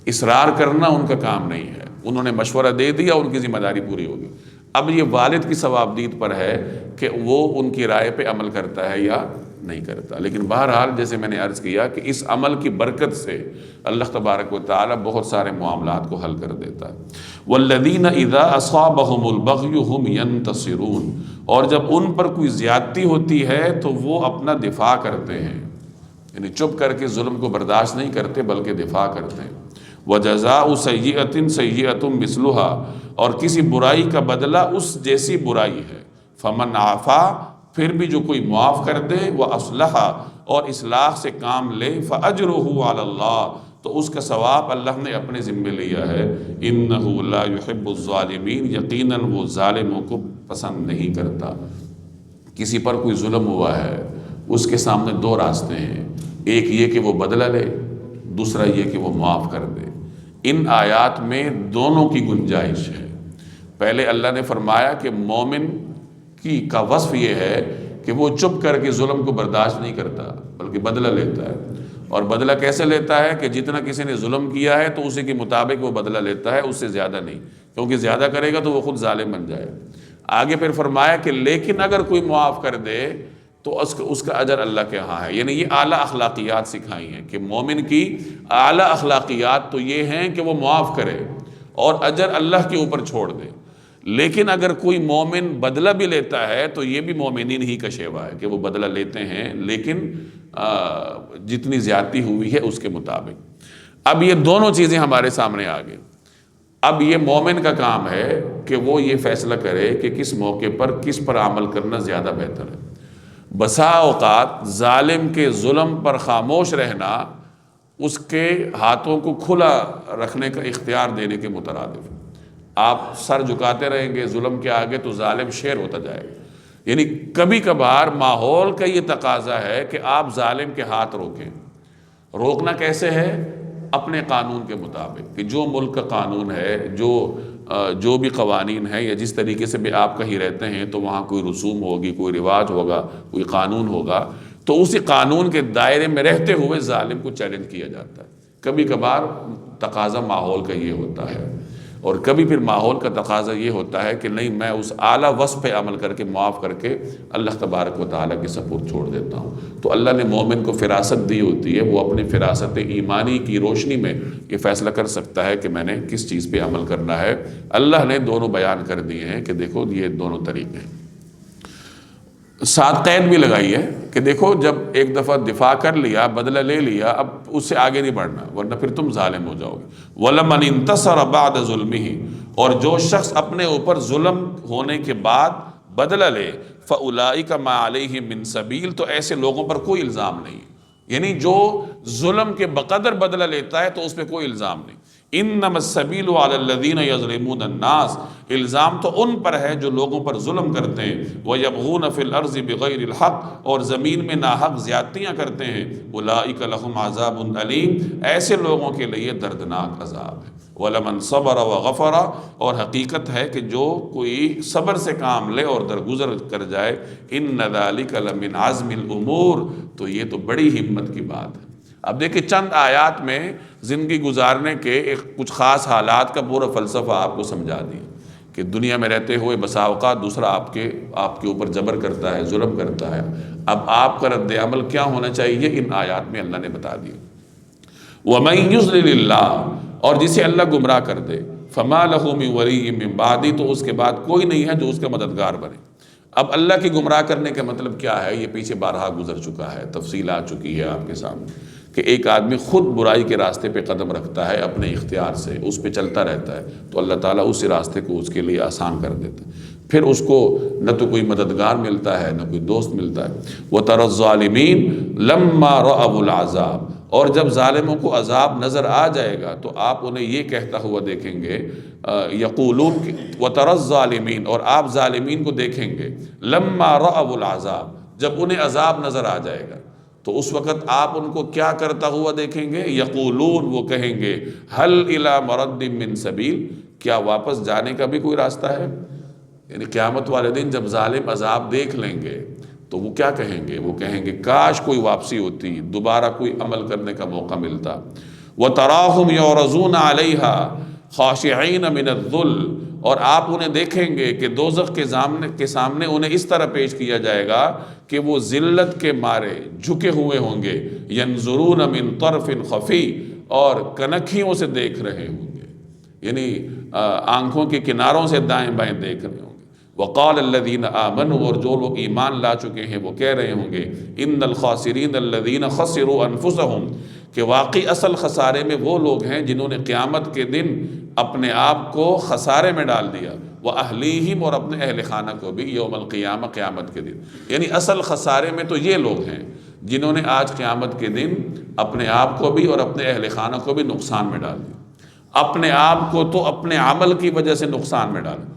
اصرار کرنا ان کا کام نہیں ہے۔ انہوں نے مشورہ دے دیا، ان کی ذمہ داری پوری ہوگی۔ اب یہ والد کی ثوابدید پر ہے کہ وہ ان کی رائے پہ عمل کرتا ہے یا نہیں کرتا۔ لیکن بہرحال جیسے میں نے عرض کیا کہ اس عمل کی برکت سے اللہ تبارک و تعالی بہت سارے معاملات کو حل کر دیتا ہے۔ والذین اذا اصابهم البغی هم ینتصرون، اور جب ان پر کوئی زیادتی ہوتی ہے تو وہ اپنا دفاع کرتے ہیں، یعنی چپ کر کے ظلم کو برداشت نہیں کرتے بلکہ دفاع کرتے ہیں۔ وجزاء سیئۃ سیئۃ مثلها، اور کسی برائی کا بدلہ اس جیسی برائی ہے۔ فمن عفا، پھر بھی جو کوئی معاف کر دے، وَأَصْلَحَ، اور اصلاح سے کام لے، فَأَجْرُهُ عَلَى اللَّهِ، تو اس کا ثواب اللہ نے اپنے ذمے لیا ہے۔ إِنَّهُ لَا يُحِبُّ الظَّالِمِينَ، یقیناً وہ ظالموں کو پسند نہیں کرتا۔ کسی پر کوئی ظلم ہوا ہے، اس کے سامنے 2 راستے ہیں، ایک یہ کہ وہ بدلہ لے، دوسرا یہ کہ وہ معاف کر دے۔ ان آیات میں دونوں کی گنجائش ہے۔ پہلے اللہ نے فرمایا کہ مومن کا وصف یہ ہے کہ وہ چپ کر کے ظلم کو برداشت نہیں کرتا بلکہ بدلہ لیتا ہے۔ اور بدلہ کیسے لیتا ہے کہ جتنا کسی نے ظلم کیا ہے تو اسی کے مطابق وہ بدلہ لیتا ہے، اس سے زیادہ نہیں، کیونکہ زیادہ کرے گا تو وہ خود ظالم بن جائے۔ آگے پھر فرمایا کہ لیکن اگر کوئی معاف کر دے تو اس کا اجر اللہ کے ہاں ہے۔ یعنی یہ اعلیٰ اخلاقیات سکھائی ہیں کہ مومن کی اعلیٰ اخلاقیات تو یہ ہیں کہ وہ معاف کرے اور اجر اللہ کے اوپر چھوڑ دے۔ لیکن اگر کوئی مومن بدلہ بھی لیتا ہے تو یہ بھی مومنین ہی کا شیوا ہے کہ وہ بدلہ لیتے ہیں، لیکن جتنی زیادتی ہوئی ہے اس کے مطابق۔ اب یہ دونوں چیزیں ہمارے سامنے آ گئی۔ اب یہ مومن کا کام ہے کہ وہ یہ فیصلہ کرے کہ کس موقع پر کس پر عمل کرنا زیادہ بہتر ہے۔ بسا اوقات ظالم کے ظلم پر خاموش رہنا اس کے ہاتھوں کو کھلا رکھنے کا اختیار دینے کے مترادف ہے۔ آپ سر جھکاتے رہیں گے ظلم کے آگے تو ظالم شیر ہوتا جائے گا۔ یعنی کبھی کبھار ماحول کا یہ تقاضا ہے کہ آپ ظالم کے ہاتھ روکیں۔ روکنا کیسے ہے؟ اپنے قانون کے مطابق، کہ جو ملک کا قانون ہے، جو بھی قوانین ہیں، یا جس طریقے سے بھی آپ کہیں رہتے ہیں تو وہاں کوئی رسوم ہوگی، کوئی رواج ہوگا، کوئی قانون ہوگا، تو اسی قانون کے دائرے میں رہتے ہوئے ظالم کو چیلنج کیا جاتا ہے۔ کبھی کبھار تقاضا ماحول کا یہ ہوتا ہے، اور کبھی پھر ماحول کا تقاضا یہ ہوتا ہے کہ نہیں، میں اس اعلیٰ وصف پہ عمل کر کے معاف کر کے اللہ تبارک و تعالیٰ کے سپرد چھوڑ دیتا ہوں۔ تو اللہ نے مومن کو فراست دی ہوتی ہے، وہ اپنی فراست ایمانی کی روشنی میں یہ فیصلہ کر سکتا ہے کہ میں نے کس چیز پہ عمل کرنا ہے۔ اللہ نے دونوں بیان کر دیے ہیں کہ دیکھو یہ دونوں طریقے ہیں۔ ساتھ قید بھی لگائی ہے کہ دیکھو جب ایک دفعہ دفاع کر لیا، بدلہ لے لیا، اب اس سے آگے نہیں بڑھنا ورنہ پھر تم ظالم ہو جاؤ گے۔ وَلَمَنِ انتصر بعد ظلمه، اور جو شخص اپنے اوپر ظلم ہونے کے بعد بدلہ لے، فَأُولَئِكَ مَا عَلَيْهِم مِّن سَبِيلٍ، تو ایسے لوگوں پر کوئی الزام نہیں، یعنی جو ظلم کے بقدر بدلہ لیتا ہے تو اس پہ کوئی الزام نہیں۔ انما السبیل علی الذین یظلمون الناس، الزام تو ان پر ہے جو لوگوں پر ظلم کرتے ہیں، ویبغون فی الارض بغیر الحق، اور زمین میں ناحق زیادتیاں کرتے ہیں، اولئک لہم عذاب علیم، ایسے لوگوں کے لیے دردناک عذاب ہے۔ وَلَمَنْ صَبَرَ وَغَفَرَ، اور حقیقت ہے کہ جو کوئی صبر سے کام لے اور درگزر کر جائے، إِنَّ ذَلِكَ لَمِنْ عَزْمِ الْأُمُورِ، تو یہ تو بڑی ہمت کی بات ہے۔ اب دیکھیں چند آیات میں زندگی گزارنے کے ایک کچھ خاص حالات کا پورا فلسفہ آپ کو سمجھا دیا کہ دنیا میں رہتے ہوئے بسا اوقات دوسرا آپ کے اوپر جبر کرتا ہے، ظلم کرتا ہے، اب آپ کا رد عمل کیا ہونا چاہیے، ان آیات میں اللہ نے بتا دیا۔ وَمَن يُضْلِلِ اللَّهُ، اور جسے اللہ گمراہ کر دے، فَمَا لَهُ مِن وَلِيٍّ مِّن بَعْدِهِ، تو اس کے بعد کوئی نہیں ہے جو اس کا مددگار بنے۔ اب اللہ کی گمراہ کرنے کا مطلب کیا ہے، یہ پیچھے بارہا گزر چکا ہے، تفصیل آ چکی ہے آپ کے سامنے، کہ ایک آدمی خود برائی کے راستے پہ قدم رکھتا ہے اپنے اختیار سے، اس پہ چلتا رہتا ہے تو اللہ تعالیٰ اس راستے کو اس کے لیے آسان کر دیتا ہے، پھر اس کو نہ تو کوئی مددگار ملتا ہے نہ کوئی دوست ملتا ہے۔ وَتَرَى الظَّالِمِينَ لَمَّا رَأَوُا الْعَذَابَ، اور جب ظالموں کو عذاب نظر آ جائے گا تو آپ انہیں یہ کہتا ہوا دیکھیں گے، یقولون، وَتَرَى الظَّالِمِينَ، اور آپ ظالمین کو دیکھیں گے، لَمَّا رَأَوُا الْعَذَابَ، جب انہیں عذاب نظر آ جائے گا تو اس وقت آپ ان کو کیا کرتا ہوا دیکھیں گے، یقولون، وہ کہیں گے، هل الى مرد من سبیل، کیا واپس جانے کا بھی کوئی راستہ ہے؟ یعنی قیامت والے دن جب ظالم عذاب دیکھ لیں گے تو وہ کیا کہیں گے، وہ کہیں گے کاش کوئی واپسی ہوتی، دوبارہ کوئی عمل کرنے کا موقع ملتا۔ وَتَرَاهُمْ يَعْرَضُونَ عَلَيْهَا خَاشِعِينَ مِنَ الذُّلِّ، اور آپ انہیں دیکھیں گے کہ دوزخ کے سامنے انہیں اس طرح پیش کیا جائے گا کہ وہ ذلت کے مارے جھکے ہوئے ہوں گے، يَنظُرُونَ مِن طَرْفٍ خَفِيٍّ، اور کنکھیوں سے دیکھ رہے ہوں گے، یعنی آنکھوں کے کناروں سے دائیں بائیں دیکھ رہے ہوں گے۔ وَقَالَ الَّذِينَ آمَنُوا، اور جو لوگ ایمان لا چکے ہیں وہ کہہ رہے ہوں گے، إِنَّ الْخَاسِرِينَ الَّذِينَ خَسِرُوا أَنفُسَهُمْ، کہ واقعی اصل خسارے میں وہ لوگ ہیں جنہوں نے قیامت کے دن اپنے آپ کو خسارے میں ڈال دیا، وَأَهْلِيهِمْ، اور اپنے اہل خانہ کو بھی، یوم القیامہ، قیامت کے دن، یعنی اصل خسارے میں تو یہ لوگ ہیں جنہوں نے آج قیامت کے دن اپنے آپ کو بھی اور اپنے اہل خانہ کو بھی نقصان میں ڈال دیا۔ اپنے آپ کو تو اپنے عمل کی وجہ سے نقصان میں ڈالا،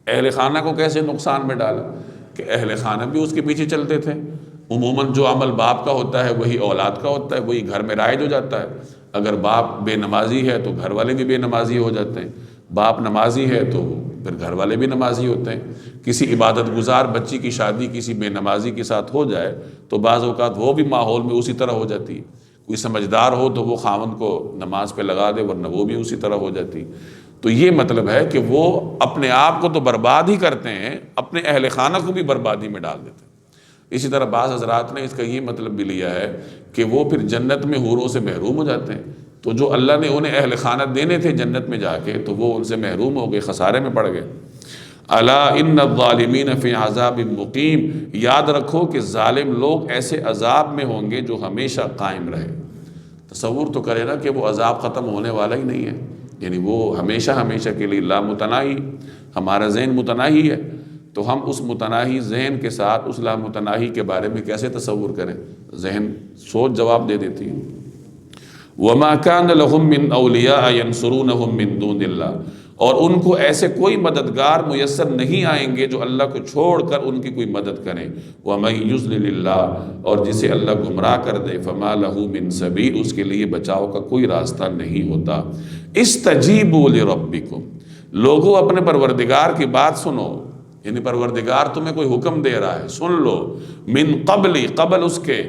اہل خانہ کو کیسے نقصان میں ڈالا کہ اہل خانہ بھی اس کے پیچھے چلتے تھے، عموماً جو عمل باپ کا ہوتا ہے وہی اولاد کا ہوتا ہے، وہی گھر میں رائج ہو جاتا ہے۔ اگر باپ بے نمازی ہے تو گھر والے بھی بے نمازی ہو جاتے ہیں، باپ نمازی ہے تو پھر گھر والے بھی نمازی ہوتے ہیں۔ کسی عبادت گزار بچی کی شادی کسی بے نمازی کے ساتھ ہو جائے تو بعض اوقات وہ بھی ماحول میں اسی طرح ہو جاتی ہے، کوئی سمجھدار ہو تو وہ خاوند کو نماز پہ لگا دے، ورنہ وہ بھی اسی طرح ہو جاتی۔ تو یہ مطلب ہے کہ وہ اپنے آپ کو تو برباد ہی کرتے ہیں، اپنے اہل خانہ کو بھی بربادی میں ڈال دیتے ہیں۔ اسی طرح بعض حضرات نے اس کا یہ مطلب بھی لیا ہے کہ وہ پھر جنت میں حوروں سے محروم ہو جاتے ہیں، تو جو اللہ نے انہیں اہل خانہ دینے تھے جنت میں جا کے تو وہ ان سے محروم ہو گئے، خسارے میں پڑ گئے۔ الا ان الظالمین فی عذاب مقیم، یاد رکھو کہ ظالم لوگ ایسے عذاب میں ہوں گے جو ہمیشہ قائم رہے۔ تصور تو کرے نا کہ وہ عذاب ختم ہونے والا ہی نہیں ہے، یعنی وہ ہمیشہ ہمیشہ کے لیے لامتناہی، ہمارا ذہن متناہی ہے تو ہم اس متناہی ذہن کے ساتھ اس لامتناہی کے بارے میں کیسے تصور کریں، ذہن سوچ جواب دے دیتی ہے۔ وَمَا كَانَ لَهُم مِّنْ أَوْلِيَاءَ يَنْصُرُونَهُم مِّن دُونِ اللَّهِ، اور ان کو ایسے کوئی مددگار میسر نہیں آئیں گے جو اللہ کو چھوڑ کر ان کی کوئی مدد کریں۔ وَمَن يُضْلِلِ اللَّهُ، اور جسے اللہ گمراہ کر دے، فَمَا لَهُ مِن سَبِيلٍ، اس کے لیے بچاؤ کا کوئی راستہ نہیں ہوتا۔ اسْتَجِيبُوا لِرَبِّكُمْ، لوگوں اپنے پروردگار کی بات سنو، یعنی پروردگار تمہیں کوئی حکم دے رہا ہے، سن لو، من قبل، قبل اس کے،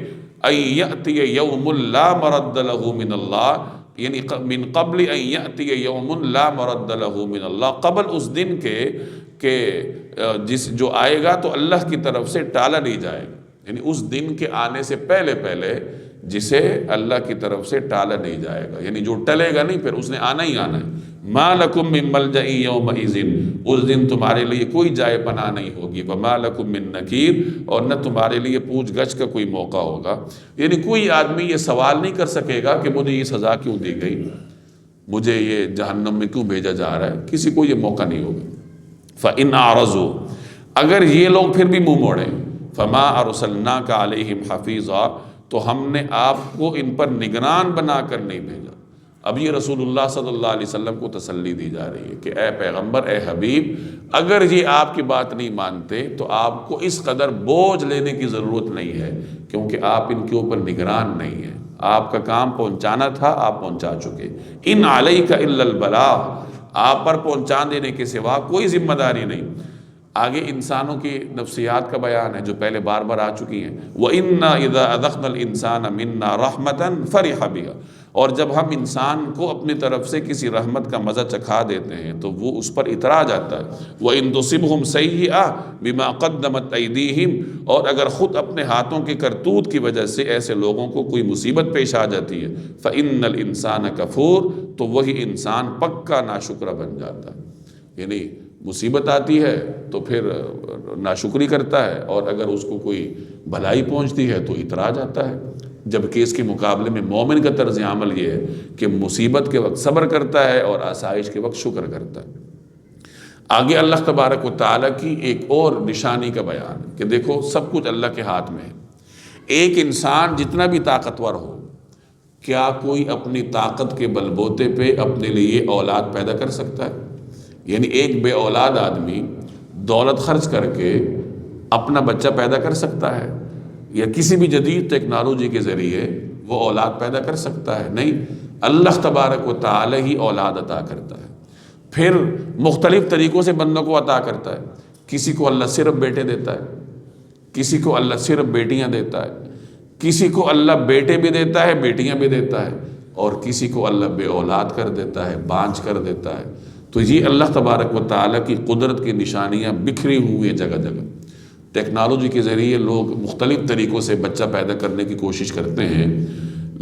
ان یأتی یوم لا مرد له من اللہ، یعنی من قبل ان یأتی یوم لا مرد لہ من اللہ، قبل اس دن کے کہ جو آئے گا تو اللہ کی طرف سے ٹالا نہیں جائے گا، یعنی اس دن کے آنے سے پہلے پہلے جسے اللہ کی طرف سے ٹالا نہیں جائے گا، یعنی جو ٹلے گا نہیں، پھر اس نے آنا ہی آنا ہے۔ ما لکم من ملجأ یومئذ، اس دن تمہارے لیے کوئی جائے پناہ نہیں ہوگی، وما لکم من نکیر، اور نہ تمہارے لیے پوچھ گچھ کا کوئی موقع ہوگا، یعنی کوئی آدمی یہ سوال نہیں کر سکے گا کہ مجھے یہ سزا کیوں دی گئی، مجھے یہ جہنم میں کیوں بھیجا جا رہا ہے، کسی کو یہ موقع نہیں ہوگا۔ فَإِنْ أَعْرَضُوا، اگر یہ لوگ پھر بھی منہ موڑیں، فَمَا أَرْسَلْنَاكَ عَلَيْهِمْ حَفِيظًا، تو ہم نے آپ کو ان پر نگران بنا کر نہیں بھیجا۔ اب یہ رسول اللہ صلی اللہ علیہ وسلم کو تسلی دی جا رہی ہے کہ اے پیغمبر، اے حبیب، اگر یہ آپ کی بات نہیں مانتے تو آپ کو اس قدر بوجھ لینے کی ضرورت نہیں ہے، کیونکہ آپ ان کے اوپر نگران نہیں ہیں، آپ کا کام پہنچانا تھا، آپ پہنچا چکے۔ ان علیک الا البلاغ، آپ پر پہنچا دینے کے سوا کوئی ذمہ داری نہیں۔ آگے انسانوں کی نفسیات کا بیان ہے جو پہلے بار بار آ چکی ہیں۔ وَإِنَّا إِذَا أَذَقْنَا الْإِنسَانَ مِنَّا رَحْمَةً فَرِحَ بِهَا، اور جب ہم انسان کو اپنی طرف سے کسی رحمت کا مزہ چکھا دیتے ہیں تو وہ اس پر اترا جاتا ہے۔ وَإِن تُصِبْهُمْ سَيِّئَةٌ بِمَا قَدَّمَتْ أَيْدِيهِمْ، اور اگر خود اپنے ہاتھوں کے کرتوت کی وجہ سے ایسے لوگوں کو کوئی مصیبت پیش آ جاتی ہے، فَإِنَّ الْإِنسَانَ كَفُورٌ، تو وہی انسان پکا ناشکرہ بن جاتا ہے، یعنی مصیبت آتی ہے تو پھر ناشکری کرتا ہے، اور اگر اس کو کوئی بھلائی پہنچتی ہے تو اترا جاتا ہے، جبکہ اس کے مقابلے میں مومن کا طرز عمل یہ ہے کہ مصیبت کے وقت صبر کرتا ہے اور آسائش کے وقت شکر کرتا ہے۔ آگے اللہ تبارک و تعالیٰ کی ایک اور نشانی کا بیان ہے کہ دیکھو سب کچھ اللہ کے ہاتھ میں ہے۔ ایک انسان جتنا بھی طاقتور ہو، کیا کوئی اپنی طاقت کے بل بوتے پہ اپنے لیے اولاد پیدا کر سکتا ہے؟ یعنی ایک بے اولاد آدمی دولت خرچ کر کے اپنا بچہ پیدا کر سکتا ہے، یا کسی بھی جدید ٹیکنالوجی کے ذریعے وہ اولاد پیدا کر سکتا ہے؟ نہیں، اللہ تبارک و تعالی ہی اولاد عطا کرتا ہے، پھر مختلف طریقوں سے بندوں کو عطا کرتا ہے۔ کسی کو اللہ صرف بیٹے دیتا ہے، کسی کو اللہ صرف بیٹیاں دیتا ہے، کسی کو اللہ بیٹے بھی دیتا ہے، بیٹیاں بھی دیتا ہے، اور کسی کو اللہ بے اولاد کر دیتا ہے، بانجھ کر دیتا ہے۔ تو یہ اللہ تبارک و تعالیٰ کی قدرت کی نشانیاں بکھری ہوئی ہیں جگہ جگہ۔ ٹیکنالوجی کے ذریعے لوگ مختلف طریقوں سے بچہ پیدا کرنے کی کوشش کرتے ہیں،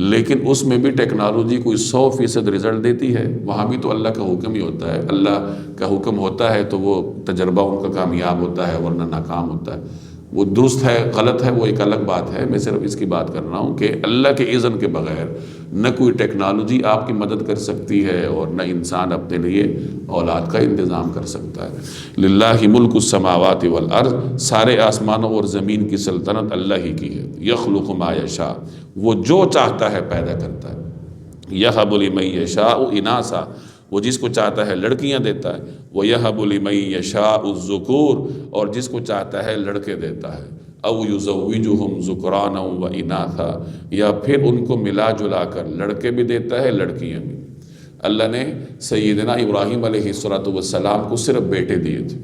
لیکن اس میں بھی ٹیکنالوجی کوئی 100% رزلٹ دیتی ہے؟ وہاں بھی تو اللہ کا حکم ہی ہوتا ہے، اللہ کا حکم ہوتا ہے تو وہ تجربہ ان کا کامیاب ہوتا ہے، ورنہ ناکام ہوتا ہے۔ وہ درست ہے غلط ہے وہ ایک الگ بات ہے، میں صرف اس کی بات کر رہا ہوں کہ اللہ کے اذن کے بغیر نہ کوئی ٹیکنالوجی آپ کی مدد کر سکتی ہے، اور نہ انسان اپنے لیے اولاد کا انتظام کر سکتا ہے۔ للہ ملک السماوات والارض، سارے آسمانوں اور زمین کی سلطنت اللہ ہی کی ہے۔ یخلق ما یشاء، وہ جو چاہتا ہے پیدا کرتا ہے۔ یہب لمن یشاء اناثا، وہ جس کو چاہتا ہے لڑکیاں دیتا ہے۔ وَيَهَبُ لِمَن يَشَاءُ الذُّكُورَ، اور جس کو چاہتا ہے لڑکے دیتا ہے۔ أَوْ يُزَوِّجُهُمْ ذُكْرَانًا وَإِنَاثًا، یا پھر ان کو ملا جلا کر لڑکے بھی دیتا ہے لڑکیاں بھی۔ اللہ نے سیدنا ابراہیم علیہ السلام کو صرف بیٹے دیے تھے،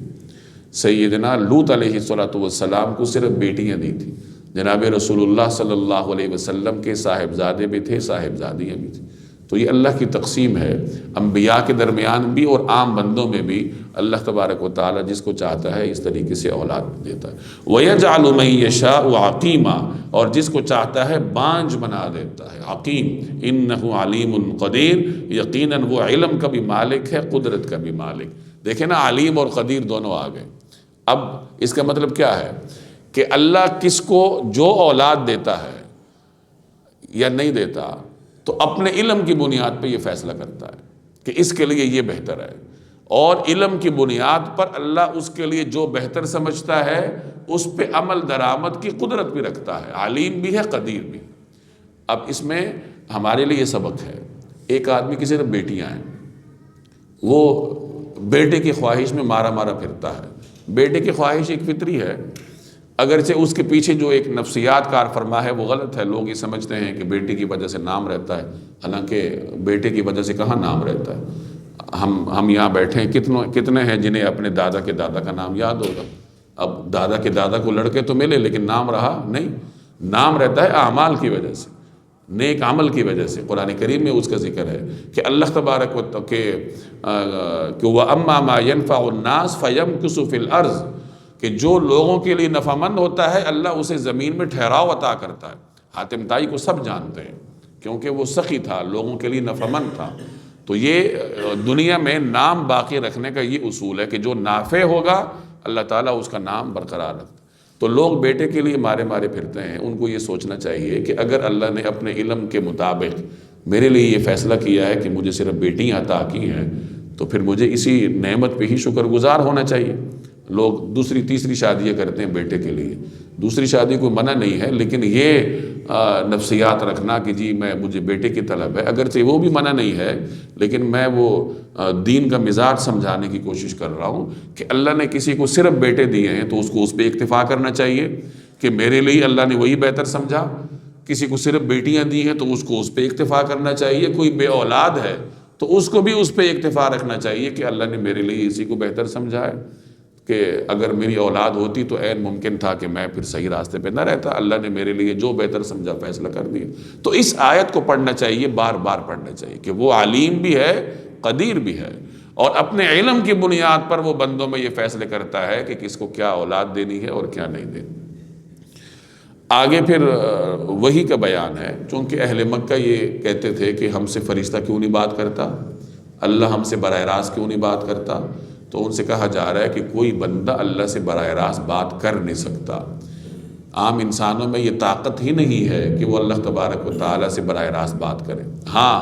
سیدنا لوط علیہ السلام کو صرف بیٹیاں دی تھیں، جناب رسول اللہ صلی اللہ علیہ وسلم کے صاحبزادے بھی تھے، صاحبزادیاں بھی تھیں۔ تو یہ اللہ کی تقسیم ہے، انبیاء کے درمیان بھی اور عام بندوں میں بھی اللہ تبارک و تعالیٰ جس کو چاہتا ہے اس طریقے سے اولاد دیتا ہے۔ وَيَجْعَلُ مَن يَشَاءُ عَقِيمًا، اور جس کو چاہتا ہے بانجھ بنا دیتا ہے، عقیم۔ إِنَّهُ عَلِيمٌ قَدِيرٌ، یقیناً وہ علم کا بھی مالک ہے، قدرت کا بھی مالک۔ دیکھیں نا، علیم اور قدیر دونوں آ گئے۔ اب اس کا مطلب کیا ہے کہ اللہ کس کو جو اولاد دیتا ہے یا نہیں دیتا تو اپنے علم کی بنیاد پہ یہ فیصلہ کرتا ہے کہ اس کے لیے یہ بہتر ہے، اور علم کی بنیاد پر اللہ اس کے لیے جو بہتر سمجھتا ہے اس پہ عمل درآمد کی قدرت بھی رکھتا ہے، علیم بھی ہے، قدیر بھی۔ اب اس میں ہمارے لیے یہ سبق ہے، ایک آدمی کی صرف بیٹیاں ہیں، وہ بیٹے کی خواہش میں مارا مارا پھرتا ہے۔ بیٹے کی خواہش ایک فطری ہے، اگرچہ اس کے پیچھے جو ایک نفسیات کار فرما ہے وہ غلط ہے۔ لوگ یہ سمجھتے ہیں کہ بیٹے کی وجہ سے نام رہتا ہے، حالانکہ بیٹے کی وجہ سے کہاں نام رہتا ہے۔ ہم یہاں بیٹھے ہیں، کتنے ہیں جنہیں اپنے دادا کے دادا کا نام یاد ہوگا؟ اب دادا کے دادا کو لڑکے تو ملے لیکن نام رہا نہیں، نام رہتا ہے اعمال کی وجہ سے۔ نیک عمل کی وجہ سے۔ قرآن کریم میں اس کا ذکر ہے کہ اللہ تبارک و کہ وَأَمَّا مَا يَنْفَعُ النَّاسَ فَيَمْكُثُ فِي الْأَرْضِ، کہ جو لوگوں کے لیے نفع مند ہوتا ہے اللہ اسے زمین میں ٹھہراؤ عطا کرتا ہے۔ حاتم طائی کو سب جانتے ہیں کیونکہ وہ سخی تھا، لوگوں کے لیے نفع مند تھا۔ تو یہ دنیا میں نام باقی رکھنے کا یہ اصول ہے کہ جو نافع ہوگا اللہ تعالیٰ اس کا نام برقرار رکھتا ہے۔ تو لوگ بیٹے کے لیے مارے مارے پھرتے ہیں، ان کو یہ سوچنا چاہیے کہ اگر اللہ نے اپنے علم کے مطابق میرے لیے یہ فیصلہ کیا ہے کہ مجھے صرف بیٹیاں عطا کی ہیں تو پھر مجھے اسی نعمت پہ ہی شکر گزار ہونا چاہیے۔ لوگ دوسری تیسری شادیاں کرتے ہیں بیٹے کے لیے، دوسری شادی کوئی منع نہیں ہے، لیکن یہ نفسیات رکھنا کہ جی مجھے بیٹے کی طلب ہے، اگرچہ وہ بھی منع نہیں ہے، لیکن میں وہ دین کا مزاج سمجھانے کی کوشش کر رہا ہوں کہ اللہ نے کسی کو صرف بیٹے دیے ہیں تو اس کو اس پہ اکتفا کرنا چاہیے کہ میرے لیے اللہ نے وہی بہتر سمجھا۔ کسی کو صرف بیٹیاں دی ہیں تو اس کو اس پہ اکتفا کرنا چاہیے۔ کوئی بے اولاد ہے تو اس کو بھی اس پہ اکتفا رکھنا چاہیے کہ اللہ نے میرے لیے اسی کو بہتر سمجھا ہے، کہ اگر میری اولاد ہوتی تو عین ممکن تھا کہ میں پھر صحیح راستے پہ نہ رہتا، اللہ نے میرے لیے جو بہتر سمجھا فیصلہ کر دیا۔ تو اس آیت کو پڑھنا چاہیے، بار بار پڑھنا چاہیے کہ وہ علیم بھی ہے، قدیر بھی ہے، اور اپنے علم کی بنیاد پر وہ بندوں میں یہ فیصلے کرتا ہے کہ کس کو کیا اولاد دینی ہے اور کیا نہیں دینی۔ آگے پھر وحی کا بیان ہے، چونکہ اہل مکہ یہ کہتے تھے کہ ہم سے فرشتہ کیوں نہیں بات کرتا، اللہ ہم سے براہ راست کیوں نہیں بات کرتا، تو ان سے کہا جا رہا ہے کہ کوئی بندہ اللہ سے براہ راست بات کر نہیں سکتا۔ عام انسانوں میں یہ طاقت ہی نہیں ہے کہ وہ اللہ تبارک و تعالیٰ سے براہ راست بات کرے۔ ہاں،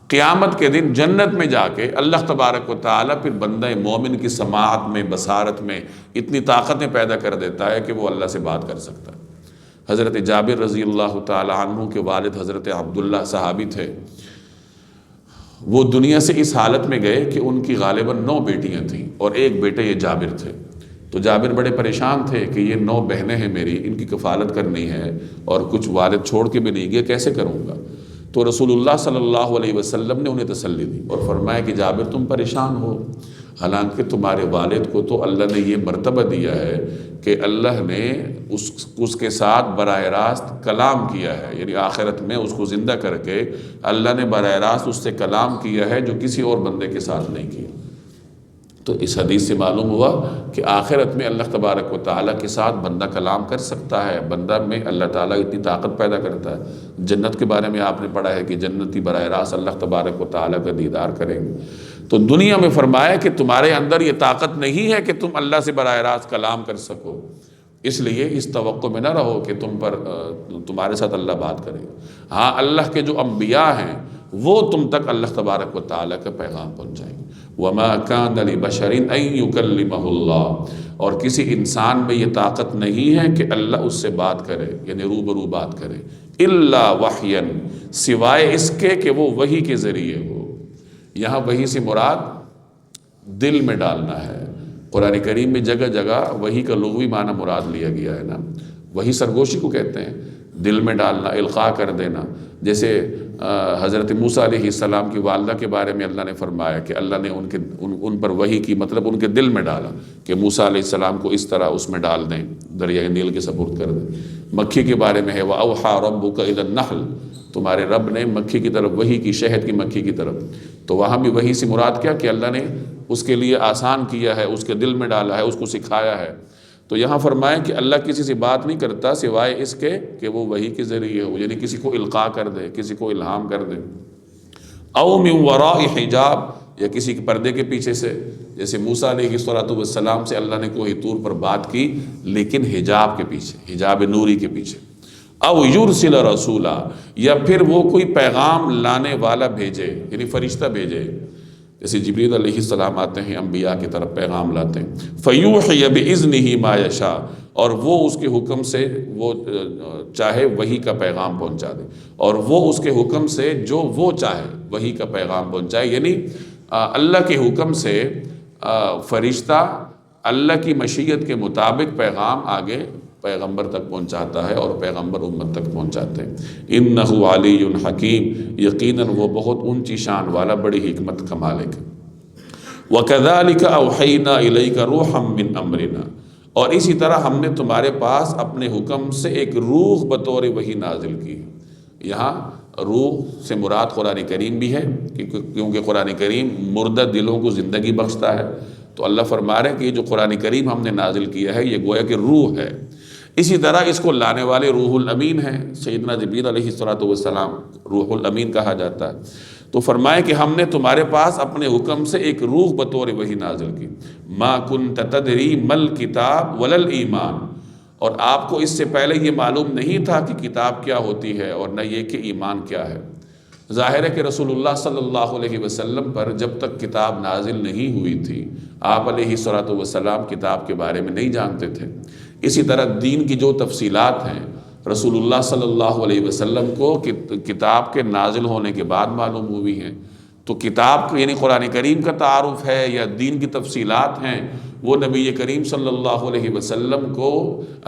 قیامت کے دن جنت میں جا کے اللہ تبارک و تعالیٰ پھر بندہ مومن کی سماعت میں، بصارت میں اتنی طاقتیں پیدا کر دیتا ہے کہ وہ اللہ سے بات کر سکتا ہے۔ حضرت جابر رضی اللہ تعالیٰ عنہ کے والد حضرت عبداللہ صحابی تھے، وہ دنیا سے اس حالت میں گئے کہ ان کی غالباً 9 بیٹیاں تھیں اور ایک بیٹے یہ جابر تھے۔ تو جابر بڑے پریشان تھے کہ یہ 9 بہنیں ہیں میری، ان کی کفالت کرنی ہے اور کچھ والد چھوڑ کے بھی نہیں گئے، کیسے کروں گا؟ تو رسول اللہ صلی اللہ علیہ وسلم نے انہیں تسلی دی اور فرمایا کہ جابر تم پریشان ہو، حالانکہ تمہارے والد کو تو اللہ نے یہ مرتبہ دیا ہے کہ اللہ نے اس کے ساتھ براہ راست کلام کیا ہے، یعنی آخرت میں اس کو زندہ کر کے اللہ نے براہ راست اس سے کلام کیا ہے جو کسی اور بندے کے ساتھ نہیں کیا۔ تو اس حدیث سے معلوم ہوا کہ آخرت میں اللہ تبارک و تعالیٰ کے ساتھ بندہ کلام کر سکتا ہے، بندہ میں اللہ تعالیٰ اتنی طاقت پیدا کرتا ہے۔ جنت کے بارے میں آپ نے پڑھا ہے کہ جنتی براہ راست اللہ تبارک و تعالیٰ کا دیدار کریں گے۔ تو دنیا میں فرمایا کہ تمہارے اندر یہ طاقت نہیں ہے کہ تم اللہ سے براہ راست کلام کر سکو، اس لیے اس توقع میں نہ رہو کہ تمہارے ساتھ اللہ بات کرے۔ ہاں، اللہ کے جو انبیاء ہیں وہ تم تک اللہ تبارک و تعالیٰ کا پیغام پہنچائیں گے۔ وَمَا كَانَ لِبَشَرٍ أَن يُكَلِّمَهُ اللَّهُ، اور کسی انسان میں یہ طاقت نہیں ہے کہ اللہ اس سے بات کرے، یعنی روبرو بات کرے، إِلَّا وَحْيًا، سوائے اس کے کہ وہ وحی کے ذریعے ہو۔ یہاں وحی سے مراد دل میں ڈالنا ہے۔ قرآن کریم میں جگہ جگہ وحی کا لغوی معنی مراد لیا گیا ہے نا، وحی سرگوشی کو کہتے ہیں، دل میں ڈالنا، القاء کر دینا۔ جیسے حضرت موسیٰ علیہ السلام کی والدہ کے بارے میں اللہ نے فرمایا کہ اللہ نے ان پر وحی کی، مطلب ان کے دل میں ڈالا کہ موسیٰ علیہ السلام کو اس طرح اس میں ڈال دیں، دریائے نیل کے سپرد کر دیں۔ مکھی کے بارے میں ہے وَأَوْحَىٰ رَبُّكَ إِلَى النَّحْلِ، تمہارے رب نے مکھی کی طرف وحی کی، شہد کی مکھی کی طرف۔ تو وہاں بھی وحی سے مراد کیا کہ اللہ نے اس کے لیے آسان کیا ہے، اس کے دل میں ڈالا ہے، اس کو سکھایا ہے۔ تو یہاں فرمائیں کہ اللہ کسی سے بات نہیں کرتا سوائے اس کے کہ وہ وحی کے ذریعے ہو، یعنی کسی کو القاء کر دے، کسی کو الہام کر دے۔ او من وراء حجاب، یا کسی کے پردے کے پیچھے سے، جیسے موسیٰ علیہ السلام سے اللہ نے کوہ طور پر بات کی لیکن حجاب کے پیچھے، حجاب نوری کے پیچھے۔ او یرسل رسولا، یا پھر وہ کوئی پیغام لانے والا بھیجے، یعنی فرشتہ بھیجے، جیسے جبریل علیہ السلام آتے ہیں انبیاء کی طرف پیغام لاتے ہیں۔ فیوحی بإذنہ ما یشاء، اور وہ اس کے حکم سے وہ چاہے وحی کا پیغام پہنچا دے، اور وہ اس کے حکم سے جو وہ چاہے وحی کا پیغام پہنچائے، یعنی اللہ کے حکم سے فرشتہ اللہ کی مشیت کے مطابق پیغام آگے پیغمبر تک پہنچاتا ہے اور پیغمبر امت تک پہنچاتے ہیں۔ انہ علی حکیم، یقیناً وہ بہت اونچی شان والا، بڑی حکمت کا مالک ہے۔ وَكَذَلِكَ أَوْحَيْنَا إِلَيْكَ رُوحًا مِّنْ أَمْرِنَا، اور اسی طرح ہم نے تمہارے پاس اپنے حکم سے ایک روح بطور وحی نازل کی۔ یہاں روح سے مراد قرآن کریم بھی ہے، کیونکہ قرآن کریم مردہ دلوں کو زندگی بخشتا ہے، تو اللہ فرما رہے ہیں کہ یہ جو قرآن کریم ہم نے نازل کیا ہے یہ گویا کہ روح ہے۔ اسی طرح اس کو لانے والے روح الامین ہیں، سیدنا جبریل علیہ السلام روح الامین کہا جاتا ہے۔ تو فرمائے کہ ہم نے تمہارے پاس اپنے حکم سے ایک روح بطور وحی نازل کی، ما کنت تدری مل کتاب ولل ایمان، اور آپ کو اس سے پہلے یہ معلوم نہیں تھا کہ کتاب کیا ہوتی ہے اور نہ یہ کہ ایمان کیا ہے۔ ظاہر ہے کہ رسول اللہ صلی اللہ علیہ وسلم پر جب تک کتاب نازل نہیں ہوئی تھی آپ علیہ السلام کتاب کے بارے میں نہیں جانتے تھے۔ اسی طرح دین کی جو تفصیلات ہیں رسول اللہ صلی اللہ علیہ وسلم کو کتاب کے نازل ہونے کے بعد معلوم ہوئی ہیں۔ تو کتاب یعنی قرآن کریم کا تعارف ہے یا دین کی تفصیلات ہیں، وہ نبی کریم صلی اللہ علیہ وسلم کو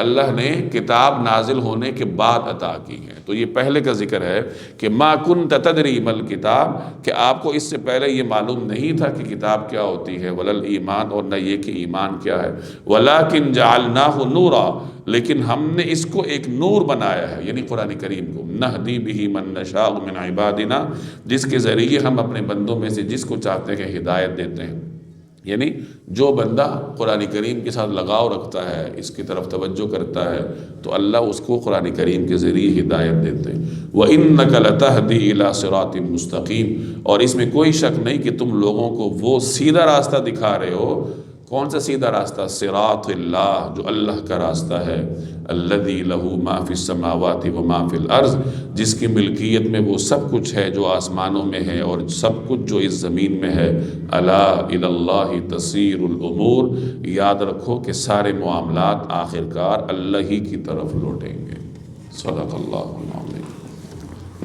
اللہ نے کتاب نازل ہونے کے بعد عطا کی ہے۔ تو یہ پہلے کا ذکر ہے کہ ما کنت تدری مل کتاب، کہ آپ کو اس سے پہلے یہ معلوم نہیں تھا کہ کتاب کیا ہوتی ہے، ولل ایمان، اور نہ یہ کہ ایمان کیا ہے، ولیکن جعلناہ نورا، لیکن ہم نے اس کو ایک نور بنایا ہے، یعنی قرآن کریم کو، نہدی بہ من نشاء من عبادنا، جس کے ذریعے ہم اپنے بندوں میں سے جس کو چاہتے ہیں ہدایت دیتے ہیں۔ یعنی جو بندہ قرآن کریم کے ساتھ لگاؤ رکھتا ہے، اس کی طرف توجہ کرتا ہے، تو اللہ اس کو قرآن کریم کے ذریعے ہدایت دیتے ہیں۔ وَإِنَّكَ لَتَهْدِي إِلَىٰ صِرَاطٍ مُسْتَقِيمٍ، اور اس میں کوئی شک نہیں کہ تم لوگوں کو وہ سیدھا راستہ دکھا رہے ہو۔ کون سا سیدھا راستہ؟ صراط اللہ، جو اللہ کا راستہ ہے، الذی لہ ما فی السماوات و ما فی الارض، جس کی ملکیت میں وہ سب کچھ ہے جو آسمانوں میں ہے اور سب کچھ جو اس زمین میں ہے۔ الا الی اللہ تصیر الامور، یاد رکھو کہ سارے معاملات آخرکار اللہ ہی کی طرف لوٹیں گے۔ صدق اللہ العظیم۔